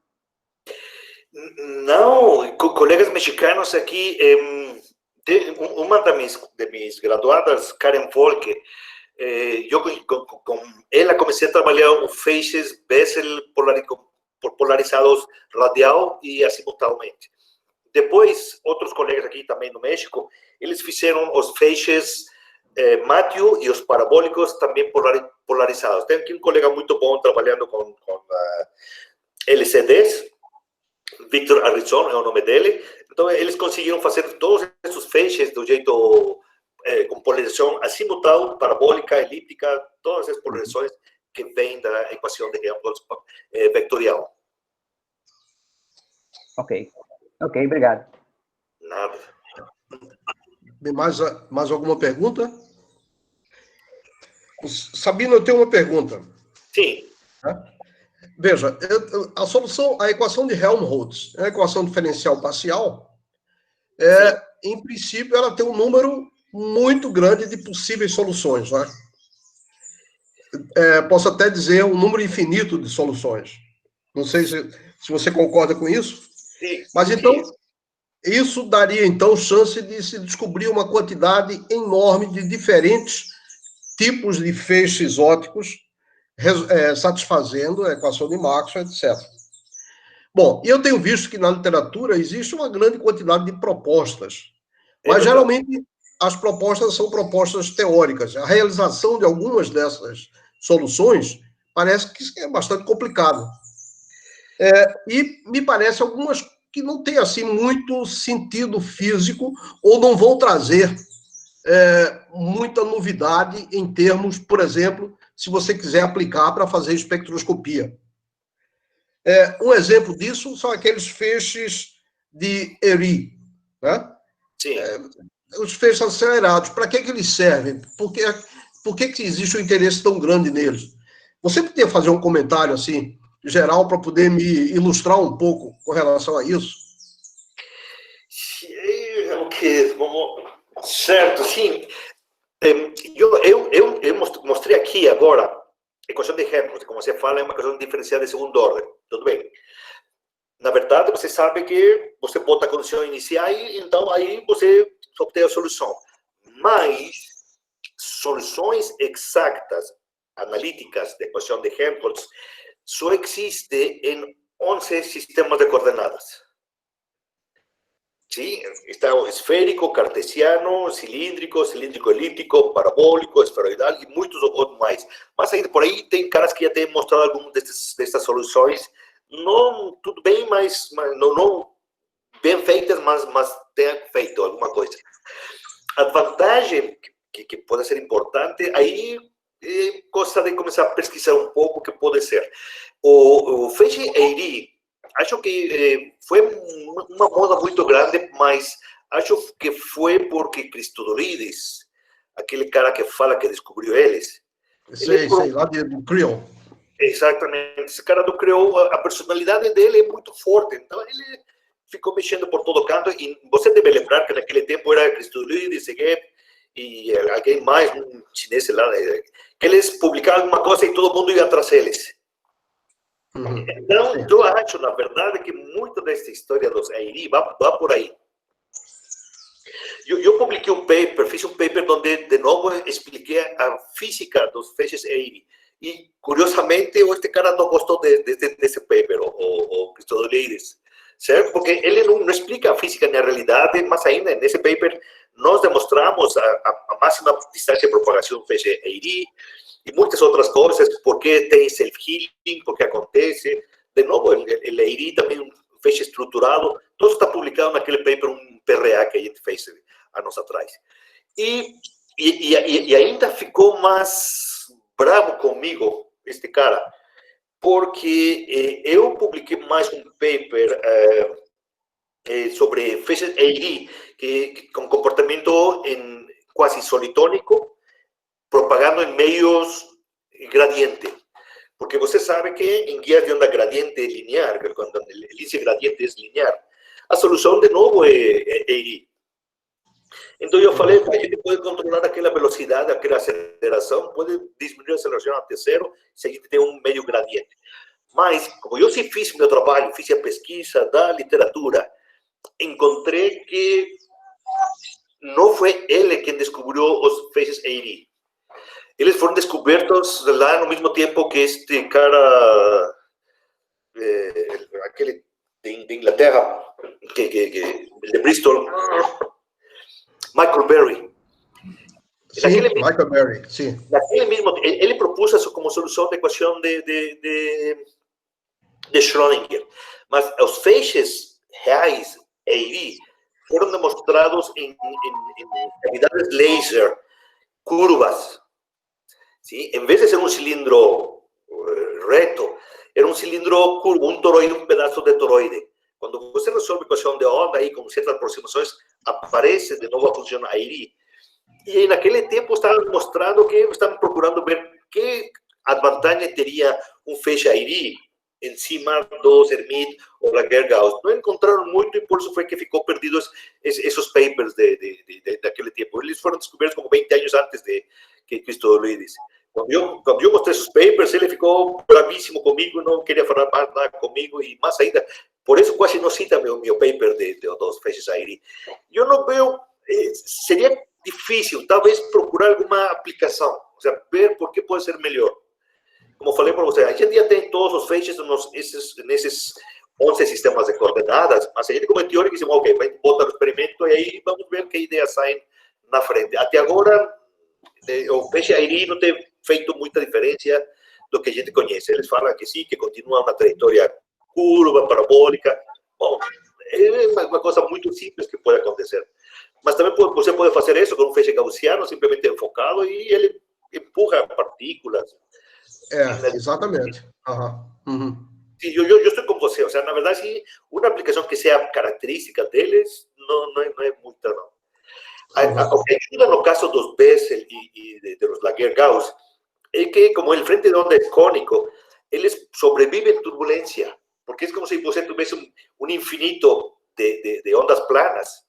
Não, colegas mexicanos aqui, uma de mis graduadas, Karen Volke, eu com ela comecei a trabalhar os feixes Bessel polarizados radial e azimutalmente. Depois, outros colegas aqui também no México, eles fizeram os feixes Matthew e os parabólicos também polarizados. Tem aqui um colega muito bom trabalhando com LCDs, Victor Arrizon é o nome dele. Então, eles conseguiram fazer todos esses feixes do jeito com polarização azimutal, parabólica, elíptica, todas as polarizações que vêm da equação de Helmholtz vectorial. Ok, obrigado. Nada. Mais alguma pergunta? Sabino, eu tenho uma pergunta. Sim. Veja, a equação de Helmholtz, a equação diferencial parcial, em princípio, ela tem um número muito grande de possíveis soluções, né? Posso até dizer um número infinito de soluções. Não sei se você concorda com isso. Sim. Mas então, isso daria então chance de se descobrir uma quantidade enorme de diferentes tipos de feixes ópticos, satisfazendo a equação de Maxwell, etc. Bom, e eu tenho visto que na literatura existe uma grande quantidade de propostas, mas geralmente as propostas são propostas teóricas. A realização de algumas dessas soluções parece que é bastante complicado. E me parece algumas que não têm assim muito sentido físico ou não vão trazer muita novidade em termos, por exemplo, se você quiser aplicar para fazer espectroscopia. Um exemplo disso são aqueles feixes de Erie, né? Sim. Os feixes acelerados, para que eles servem? Por que existe um interesse tão grande neles? Você podia fazer um comentário assim, geral, para poder me ilustrar um pouco com relação a isso? Certo, sim. Eu mostrei aqui agora equação de Helmholtz, como você fala, é uma equação diferencial de segunda ordem. Tudo bem. Na verdade, você sabe que você bota a condição inicial e então aí você obtém a solução. Mas soluções exatas, analíticas da equação de Helmholtz só existe em 11 sistemas de coordenadas. Sim, está o esférico, cartesiano, cilíndrico, cilíndrico-elíptico, parabólico, esferoidal e muitos outros mais. Mas ainda por aí tem caras que já têm mostrado algumas dessas soluções. Não tudo bem, mas não bem feitas, mas tem feito alguma coisa. A vantagem que pode ser importante, aí gosta de começar a pesquisar um pouco o que pode ser. O feixe Eire, acho que foi uma moda muito grande, mas acho que foi porque Christodoulides, aquele cara que fala que descobriu eles. Sei, lá do Creel. Exatamente. Esse cara do Creel, a personalidade dele é muito forte. Então, ele ficou mexendo por todo canto. E você deve lembrar que naquele tempo era Christodoulides, e alguém mais, um chinês lá, que eles publicavam alguma coisa e todo mundo ia atrás deles. Então, eu acho, na verdade, que muito dessa história dos Eire vai por aí. Eu publiquei um paper, fiz um paper onde, de novo, expliquei a física dos feixes Eire. E, curiosamente, este cara não gostou desse paper, o Christodoulides, certo? Porque ele não explica a física nem a realidade, mas ainda nesse paper nós demonstramos a máxima distância de propagação do feixe Eire e muitas outras coisas, porque tem self-healing, porque acontece. De novo, o Eire também é um feixe estruturado. Tudo está publicado naquele paper, um PRA que a gente fez anos atrás. E ainda ficou mais bravo comigo, este cara, porque eu publiquei mais um paper sobre Faces AD, com comportamento quase solitônico, propagando em meios gradiente. Porque você sabe que em guias de onda gradiente linear, quando o índice gradiente é linear, a solução, de novo, é AD. Então, eu falei, a gente pode controlar aquela velocidade, aquela aceleração, pode diminuir a aceleração até zero, se a gente tem um meio gradiente. Mas, como eu sim fiz meu trabalho, fiz a pesquisa da literatura, encontrei que não foi ele quem descobriu os Faces AD. Eles foram descobertos lá no mesmo tempo que este cara, aquele de Inglaterra, de Bristol, Michael Berry. Sim, Michael Berry, sim. Naquele mesmo, ele propôs isso como solução da equação de Schrödinger. Mas os feixes reais AD foram demonstrados em cavidades laser, curvas. ¿Sí? En vez de ser un cilindro reto, era un cilindro curvo, un toroide, un pedazo de toroide. Cuando você resuelve ecuación de onda ahí con ciertas aproximaciones, aparece de nuevo a función AD. Y en aquel tiempo estaban mostrando que estaban procurando ver qué advantage tenía un feixe AD encima dos Hermite o Laguerre-Gauss. No encontraron mucho y por eso fue que ficou perdidos esos papers de aquel tiempo. Eles fueron descubiertos como 20 años antes de que Christodoulidis. Cuando yo mostré esos papers, ele ficou bravíssimo comigo, não queria falar mais nada comigo, e mais ainda, por isso quase não cita meu paper dos feixes AD. Eu não vejo, seria difícil, talvez, procurar alguma aplicação, ou seja, ver por que pode ser melhor. Como falei para você, a gente já tem todos os feixes nesses 11 sistemas de coordenadas, mas a gente, como teórico, dizemos, ok, vai botar o experimento e aí vamos ver que ideias saem na frente. Até agora, o feixe AD não tem feito muita diferença do que a gente conhece. Eles falam que sim, que continua uma trajetória curva, parabólica. Bom, é uma coisa muito simples que pode acontecer. Mas também você pode fazer isso com um feixe gaussiano, simplesmente enfocado, e ele empurra partículas. Exatamente. Uhum. Sim, eu estou com você. Ou seja, na verdade, uma aplicação que seja característica deles não é muita, não. O que ajuda no caso dos Bessel y de los Laguerre-Gauss es que, como el frente de onda es cónico, eles sobreviven turbulencia, porque es como si você tuviese un infinito de ondas planas.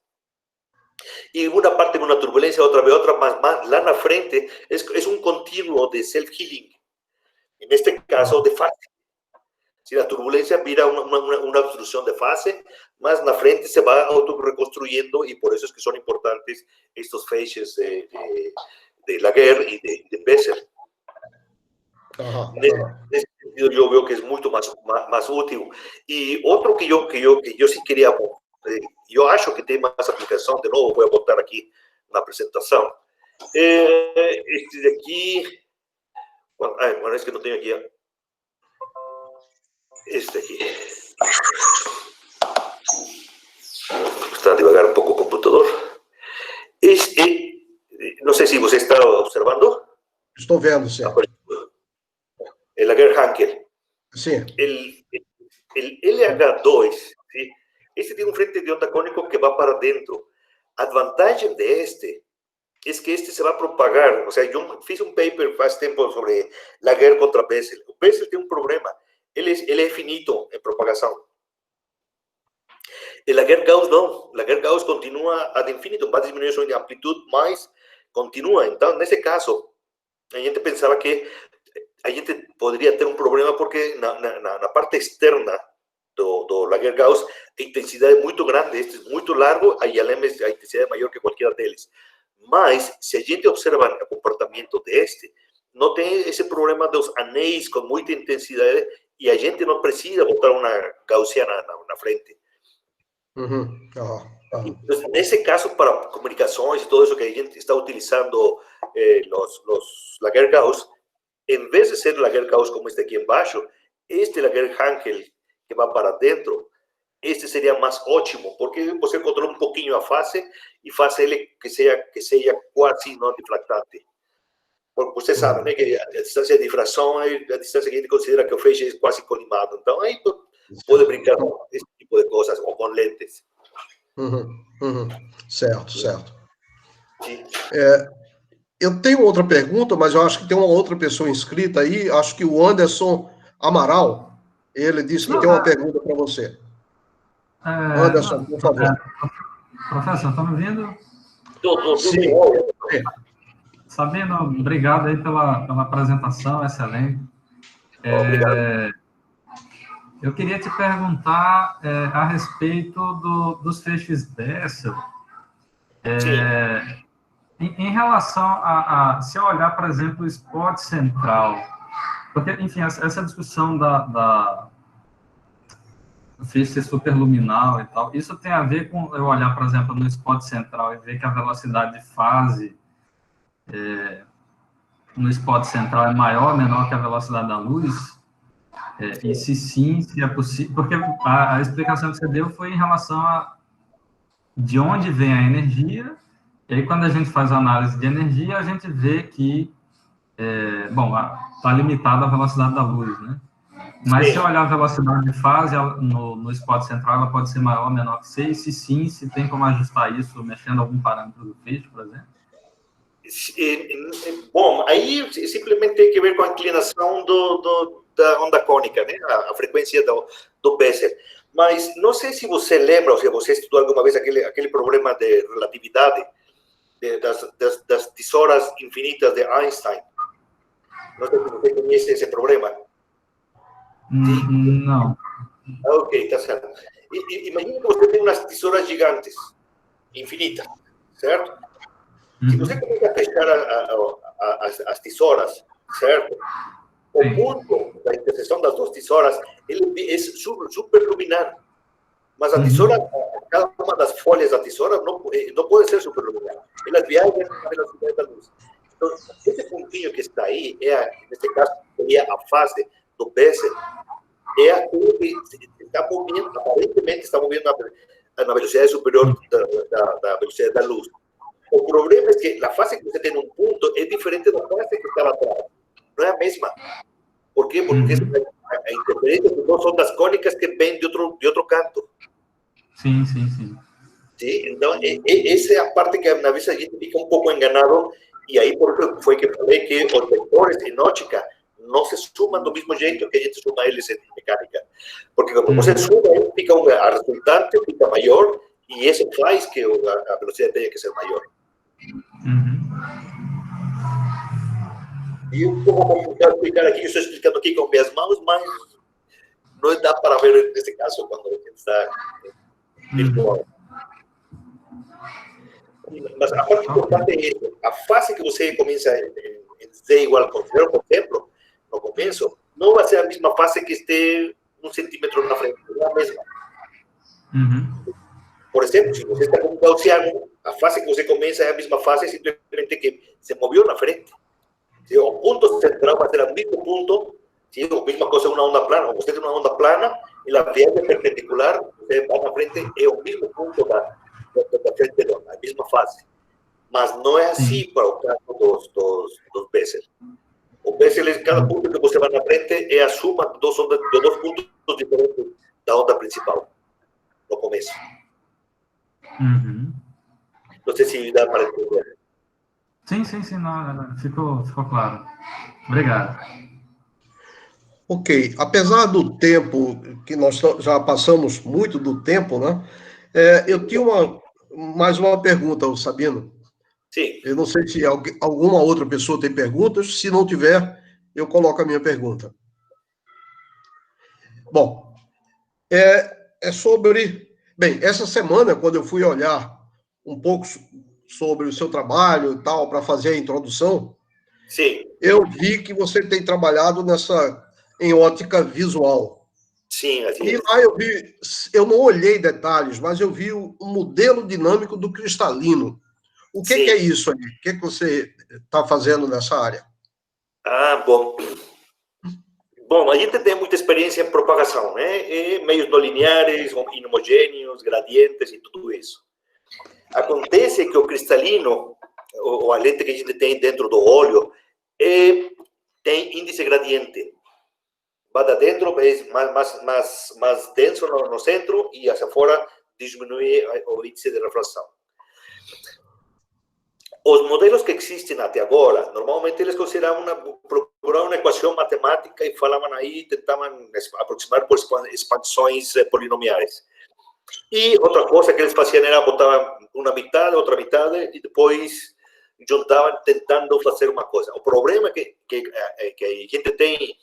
Y una parte de una turbulencia, otra vez otra, más la na frente es un continuo de self-healing. En este caso, de fase. Si la turbulencia vira una obstrucción de fase, más la frente se va auto-reconstruyendo y por eso es que son importantes estos feixes de Laguerre y de Bessel. En ese sentido yo veo que es mucho más útil. Y otro que yo sí quería, yo acho que tiene más aplicación, de nuevo voy a botar aquí una presentación. Este de aquí, bueno, es que no tengo aquí. Este aquí. Está a devagar un poco el computador. No sé si você está observando. Estou vendo, sim. El Laguerre-Hankel. Sim. El LH2, ¿sí? Este tiene un frente de onda cónico que va para adentro. Advantage de este es que este se va a propagar. O sea, yo hice un paper hace tiempo sobre Laguerre contra Bessel. Bessel tiene un problema. Él es finito en propagación. El Laguerre-Gauss no. Laguerre-Gauss continúa ad infinitum, va a disminuir su amplitud, más continúa. Entonces, en ese caso, a gente pensaba que a gente podría tener un problema porque na parte externa do Laguerre-Gauss a intensidade é muito grande, este é muito largo, a intensidade é maior que qualquer deles. Mas, se a gente observa o comportamento deste, não tem esse problema dos anéis com muita intensidade e a gente não precisa botar uma gaussiana na frente. Entonces, nesse caso, para comunicações e todo isso que a gente está utilizando los Laguerre-Gauss, en vez de ser Laguerre-Gauss como este aquí embaixo, este Laguerre-Hankel que va para dentro, este sería más ótimo, porque você controla un poquinho a fase y faz ele que sea quase no difractante. Porque você sabe, né, que a distância de difração é a distância que a gente considera que o feixe é quase colimado. Então, aí pode brincar com esse tipo de coisas, ou com lentes. Certo, certo. Sim. Eu tenho outra pergunta, mas eu acho que tem uma outra pessoa inscrita aí. Acho que o Anderson Amaral, ele disse que tem uma pergunta para você. Anderson, por favor. Professor, está me ouvindo? Sim. Sabino, obrigado aí pela apresentação, excelente. Obrigado. Eu queria te perguntar a respeito dos feixes Bessel. Em relação se eu olhar, por exemplo, o spot central, porque, enfim, essa discussão do feixe superluminal e tal, isso tem a ver com eu olhar, por exemplo, no spot central e ver que a velocidade de fase no spot central é maior ou menor que a velocidade da luz? E se sim, se é possível, porque a explicação que você deu foi em relação a de onde vem a energia, e aí quando a gente faz a análise de energia, a gente vê que, está limitada a velocidade da luz, né? Mas se eu olhar a velocidade de fase no spot central, ela pode ser maior ou menor que 6, se sim, se tem como ajustar isso mexendo algum parâmetro do feixe, por exemplo? Bom, aí simplesmente tem que ver com a inclinação da onda cônica, né? A frequência do Bessel. Mas não sei se você lembra, ou se você estudou alguma vez aquele problema de relatividade das tesouras infinitas de Einstein. Não sei se você conhece esse problema. Não. Ok, tá certo. Imagina que você tem umas tesouras gigantes, infinitas, certo? Se você começa a fechar as tesouras, certo? O ponto da interseção das duas tesouras, ele é superluminar. Mas a tesoura, cada uma das folhas da tesoura não pode ser superluminar. Elas viajam na velocidade da luz. Então, esse pontinho que está aí, neste caso, seria a fase do Bessel, é aquilo que está movendo, aparentemente está movendo na velocidade superior da velocidade da luz. O problema é que a fase que você tem num ponto é diferente da fase que está lá atrás. Não é a mesma. Por quê? Porque a interferência de duas ondas cônicas que vêm de outro canto. Sim. Sim? Então, essa é a parte que, na vez, a gente fica um pouco enganado, e aí por isso foi que falei que os vetores em ótica não se sumam do mesmo jeito que a gente suma eles em mecânica. Porque quando você suma, a resultante fica maior, e isso faz que a velocidade tenha que ser maior. E um pouco complicado explicar aqui, eu estou explicando aqui com minhas mãos, mas não dá para ver nesse caso quando a gente está virtual. Mas a parte importante é isso. A fase que você começa em Z igual a 0, por exemplo, no começo, não vai ser a mesma fase que esteja 1 centímetro na frente, não é a mesma. Por exemplo, se você está com um gaussiano, a fase que você começa é a mesma fase, simplesmente que se moveu na frente. Se o ponto central vai ser o mesmo ponto, se a mesma coisa é uma onda plana, você tem uma onda plana, e a viagem perpendicular, você vai na frente, é o mesmo ponto da frente da onda, a mesma fase. Mas não é assim para o caso dos Bessel. O Bessel, cada ponto que você vai na frente, é a suma de dois pontos diferentes da onda principal, no começo. Não sei se dá para entender. Sim, não, ficou claro. Obrigado. Ok. Apesar do tempo, que nós já passamos muito do tempo, né? Eu tinha mais uma pergunta, Sabino. Sim. Eu não sei se alguma outra pessoa tem perguntas. Se não tiver, eu coloco a minha pergunta. Bom, é sobre... Bem, essa semana, quando eu fui olhar um pouco sobre o seu trabalho e tal, para fazer a introdução, sim, eu vi que você tem trabalhado em ótica visual. Sim, assim E lá eu não olhei detalhes, mas eu vi o modelo dinâmico do cristalino. O que é isso aí? O que você está fazendo nessa área? Bom. Bom, a gente tem muita experiência em propagação, né? Meios não lineares, inhomogêneos, gradientes e tudo isso. Acontece que o cristalino, ou a lente que a gente tem dentro do olho, tem índice gradiente. Va de dentro, es más denso no centro, y hacia afuera disminuye el índice de refracción. Los modelos que existen até agora, normalmente eles consideravam uma equação matemática e falavam aí, tentavam aproximar por expansões polinomiais. E outra coisa que eles faziam era botar uma metade, outra metade, e depois juntavam tentando fazer uma coisa. O problema que a gente tem,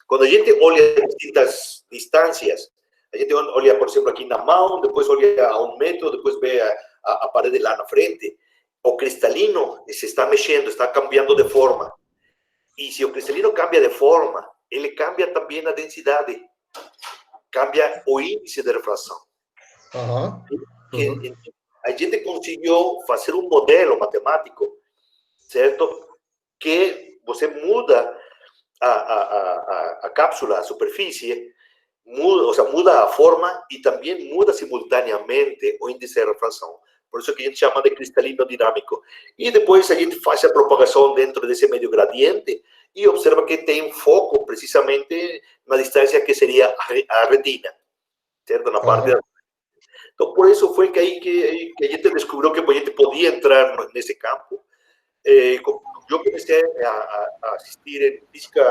quando a gente olha distintas distâncias, a gente olha, por exemplo, aqui na mão, depois olha a 1 metro, depois vê a parede lá na frente. O cristalino se está mexendo, está cambiando de forma. E se o cristalino cambia de forma, ele cambia também a densidade, cambia o índice de refração. A gente conseguiu fazer um modelo matemático, certo? Que você muda a cápsula, a superfície, muda a forma e também muda simultaneamente o índice de refração. Por isso que a gente chama de cristalino dinâmico. E depois a gente faz a propagação dentro desse meio gradiente e observa que tem um foco precisamente na distância que seria a retina, certo? Na parte da... Então, por isso foi que aí que a gente descobriu que a gente podia entrar nesse campo. Eu comecei a assistir em física,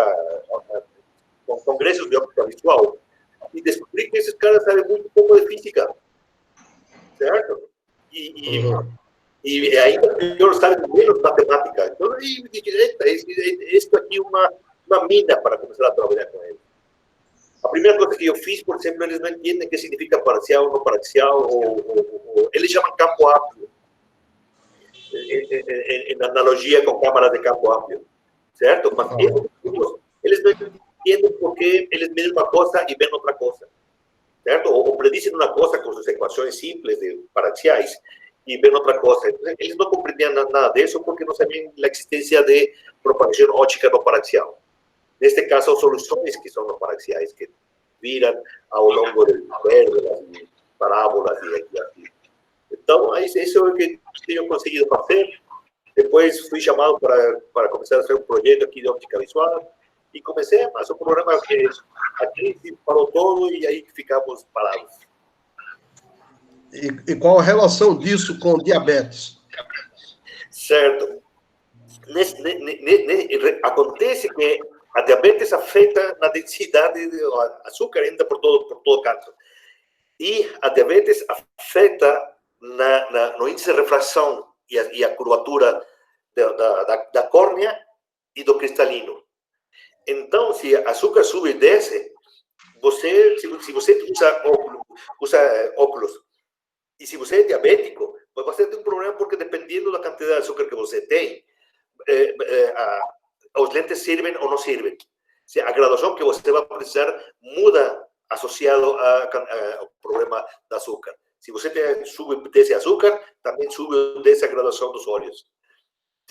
com congressos de óptica visual, e descobri que esses caras sabem muito pouco de física, certo? E ainda pior, sabe menos matemática. Então, eu disse, isso aqui é uma mina para começar a trabalhar com eles. A primeira coisa que eu fiz, por exemplo, eles não entendem o que significa parcial ou não parcial, eles chamam campo amplo, em analogia com câmaras de campo amplo, certo? Mas eles não entendem porque eles medem uma coisa e veem outra coisa. Certo? Ou predizem uma coisa com suas equações simples de parciais e veem outra coisa. Eles não compreendiam nada disso porque não sabiam a existência de propagação óptica no parcial. Neste caso, soluções que são no parciais, que viram ao longo de vértigas e parábolas e aqui. Então, isso é o que eu consegui fazer. Depois fui chamado para começar a fazer um projeto aqui de óptica visual. E comecei, mas o problema é que a crise parou todo e aí ficamos parados. E qual a relação disso com diabetes? Certo. Acontece que a diabetes afeta na densidade de açúcar, entra por todo canto. E a diabetes afeta no índice de refração e a curvatura da córnea e do cristalino. Então, se o açúcar sube e desce, se você usa óculos, e se você é diabético, você tem um problema porque dependendo da quantidade de açúcar que você tem, os lentes servem ou não servem. A graduação que você vai precisar muda associado ao problema do açúcar. Se você sube e desce açúcar, também sube e desce a graduação dos olhos.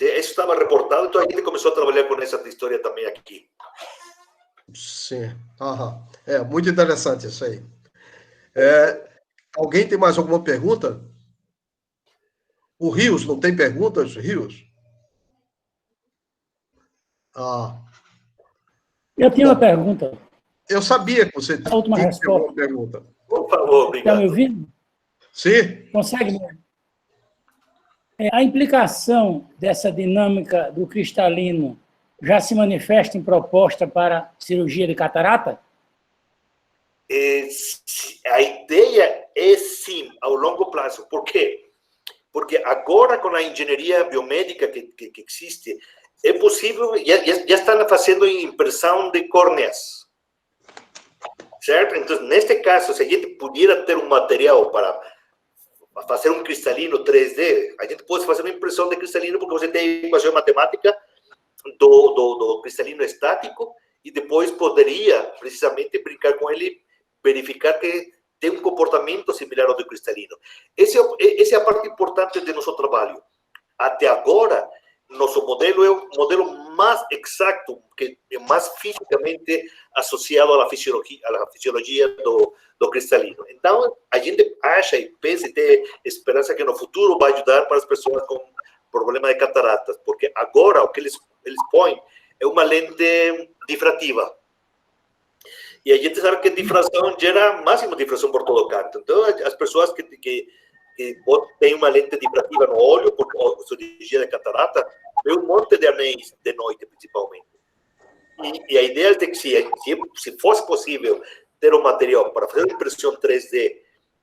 Isso estava reportado, então a gente começou a trabalhar com essa história também aqui. Sim. É muito interessante isso aí. Alguém tem mais alguma pergunta? O Rios, não tem perguntas, Rios? Eu tinha uma pergunta. Eu sabia que você tinha uma pergunta. Por favor, obrigado. Está me ouvindo? Sim. Consegue? A implicação dessa dinâmica do cristalino já se manifesta em proposta para cirurgia de catarata? A ideia é sim, ao longo prazo. Por quê? Porque agora, com a engenharia biomédica que existe, é possível, já estão fazendo impressão de córneas. Certo? Então, neste caso, se a gente puder ter um material para fazer um cristalino 3D, a gente pode fazer uma impressão de cristalino porque você tem a equação matemática do cristalino estático e depois poderia precisamente brincar com ele, verificar que tem um comportamento similar ao do cristalino. Essa é a parte importante do nosso trabalho. Até agora, nosso modelo é o modelo mais exato, que é mais fisicamente associado à fisiologia do cristalino. Então, a gente acha e pensa e tem esperança que no futuro vai ajudar para as pessoas com problema de cataratas, porque agora o que eles põem é uma lente difrativa. E a gente sabe que a difração gera máxima difração por todo canto. Então, as pessoas que têm uma lente difrativa no olho, por cirurgia de catarata, vê um monte de anéis de noite, principalmente. E a ideia é de que, se fosse possível ter um material para fazer impressão 3D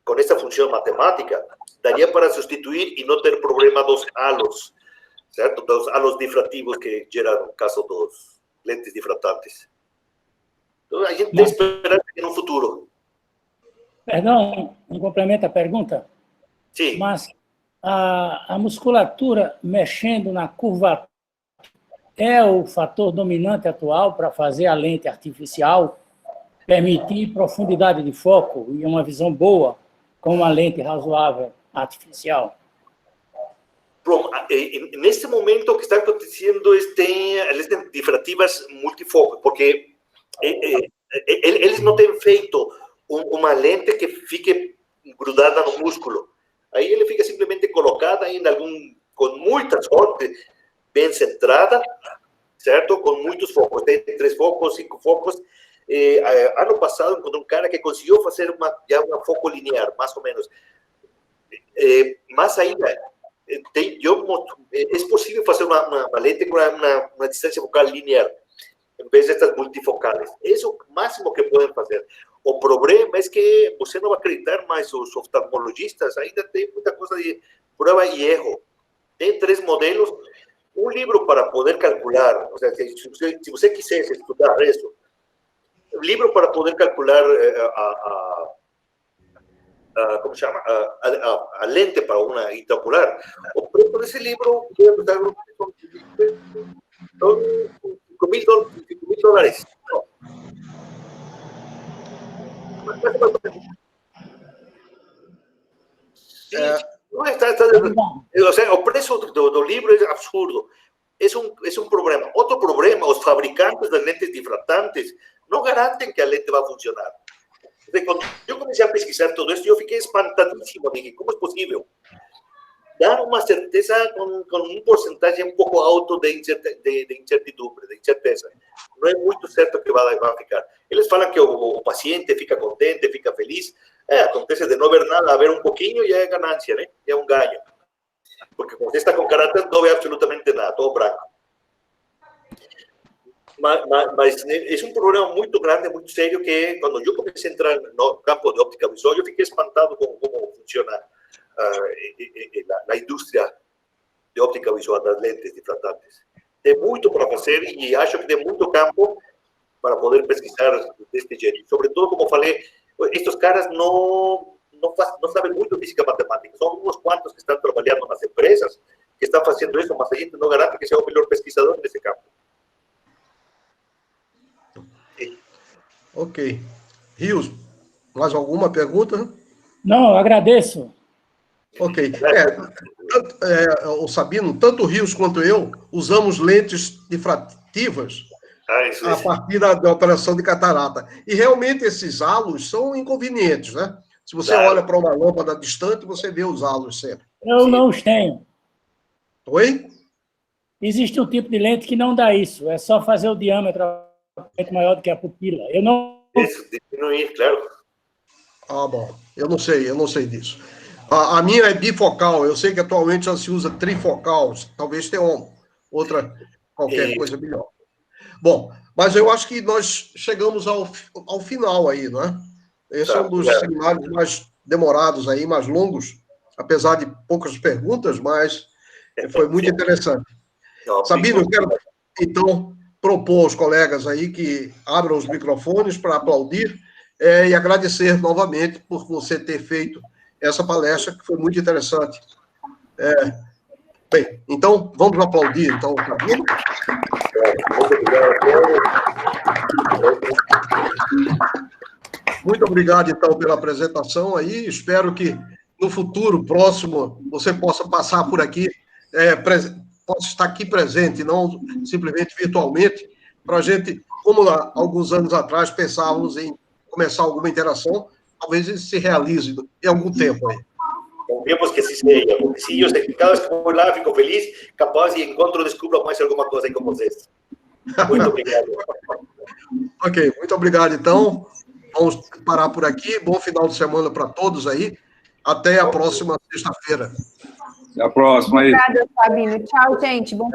com essa função matemática, daria para substituir e não ter problema dos halos, certo? Dos halos difrativos que geram no caso dos lentes difratantes. Então, a gente tem esperança que no futuro. Perdão, um complemento à pergunta? Sim. Mas a musculatura mexendo na curvatura é o fator dominante atual para fazer a lente artificial permitir profundidade de foco e uma visão boa com uma lente razoável artificial? Neste momento, o que está acontecendo é que eles têm difrativas multifoco, porque eles não têm feito uma lente que fique grudada no músculo. Aí ele fica simplesmente colocada ainda com muita sorte, bem centrada, certo? Com muitos focos. Tem 3 focos, 5 focos. Ano passado, encontrei um cara que conseguiu fazer uma foco linear, mais ou menos. Mas ainda, é possível fazer uma lente com uma distância focal linear, em vez destas multifocais. Esse é o máximo que podem fazer. O problema é que você não vai acreditar mais, os oftalmologistas ainda tem muita coisa de prova e erro. Tem 3 modelos, um livro para poder calcular, ou seja, se você quisesse estudar isso, um livro para poder calcular como se chama, a lente para uma intraocular. O preço desse livro deve custar $5.000. O sea, o preço do livro é absurdo. É um problema. Outro problema, os fabricantes das lentes difratantes não garantem que a lente vai funcionar. Quando eu comecei a pesquisar todo isso, eu fiquei espantadíssimo. Dije, como é possível? Dar uma certeza com um porcentagem um pouco alto de incertidumbre, de incerteza. Não é muito certo que vai ficar. Eles falam que o paciente fica contente, fica feliz. Acontece de não haver nada, haver um pouquinho e é ganância, né? É um ganho. Porque quando você está com caráter, não vê absolutamente nada, todo branco. Mas é um problema muito grande, muito sério, que quando eu comecei a entrar no campo de óptica visual, eu fiquei espantado com como funciona a indústria de óptica visual das lentes difratantes. Tem muito para fazer e acho que tem muito campo para poder pesquisar deste jeito. Sobretudo, como falei, estes caras não sabem muito de física matemática. São uns quantos que estão trabalhando nas empresas que estão fazendo isso, mas a gente não garante que seja o melhor pesquisador nesse campo. Ok. Rios, mais alguma pergunta? Não, agradeço. Ok. O Sabino, tanto o Rios quanto eu usamos lentes difrativas a partir da operação de catarata. E realmente esses halos são inconvenientes, né? Se você olha para uma lâmpada distante, você vê os halos sempre. Eu não os tenho. Oi? Existe um tipo de lente que não dá isso. É só fazer o diâmetro maior do que a pupila. Eu não... Isso, diminuir, claro. Ah, bom. Eu não sei disso. A minha é bifocal. Eu sei que atualmente já se usa trifocal. Talvez tenha qualquer coisa melhor. Bom, mas eu acho que nós chegamos ao final aí, não é? Esse é um dos seminários mais demorados aí, mais longos, apesar de poucas perguntas, mas foi muito interessante. Sabino, eu quero, então, propor aos colegas aí que abram os microfones para aplaudir e agradecer novamente por você ter feito essa palestra, que foi muito interessante. Bem, então, vamos aplaudir, então, Sabino. Muito obrigado, então, pela apresentação aí. Espero que no futuro próximo você possa passar por aqui, possa estar aqui presente, não simplesmente virtualmente, para a gente, como há alguns anos atrás pensávamos em começar alguma interação, talvez isso se realize em algum tempo aí. Confiamos que sim seja, porque se eu sei que cada vez que vou lá fico feliz, capaz de encontro descubro mais alguma coisa aí com vocês. Muito obrigado. Ok, muito obrigado, então. Vamos parar por aqui. Bom final de semana para todos aí. Até a próxima sexta-feira. Até a próxima aí. Obrigada, Fabinho. Tchau, gente. Bom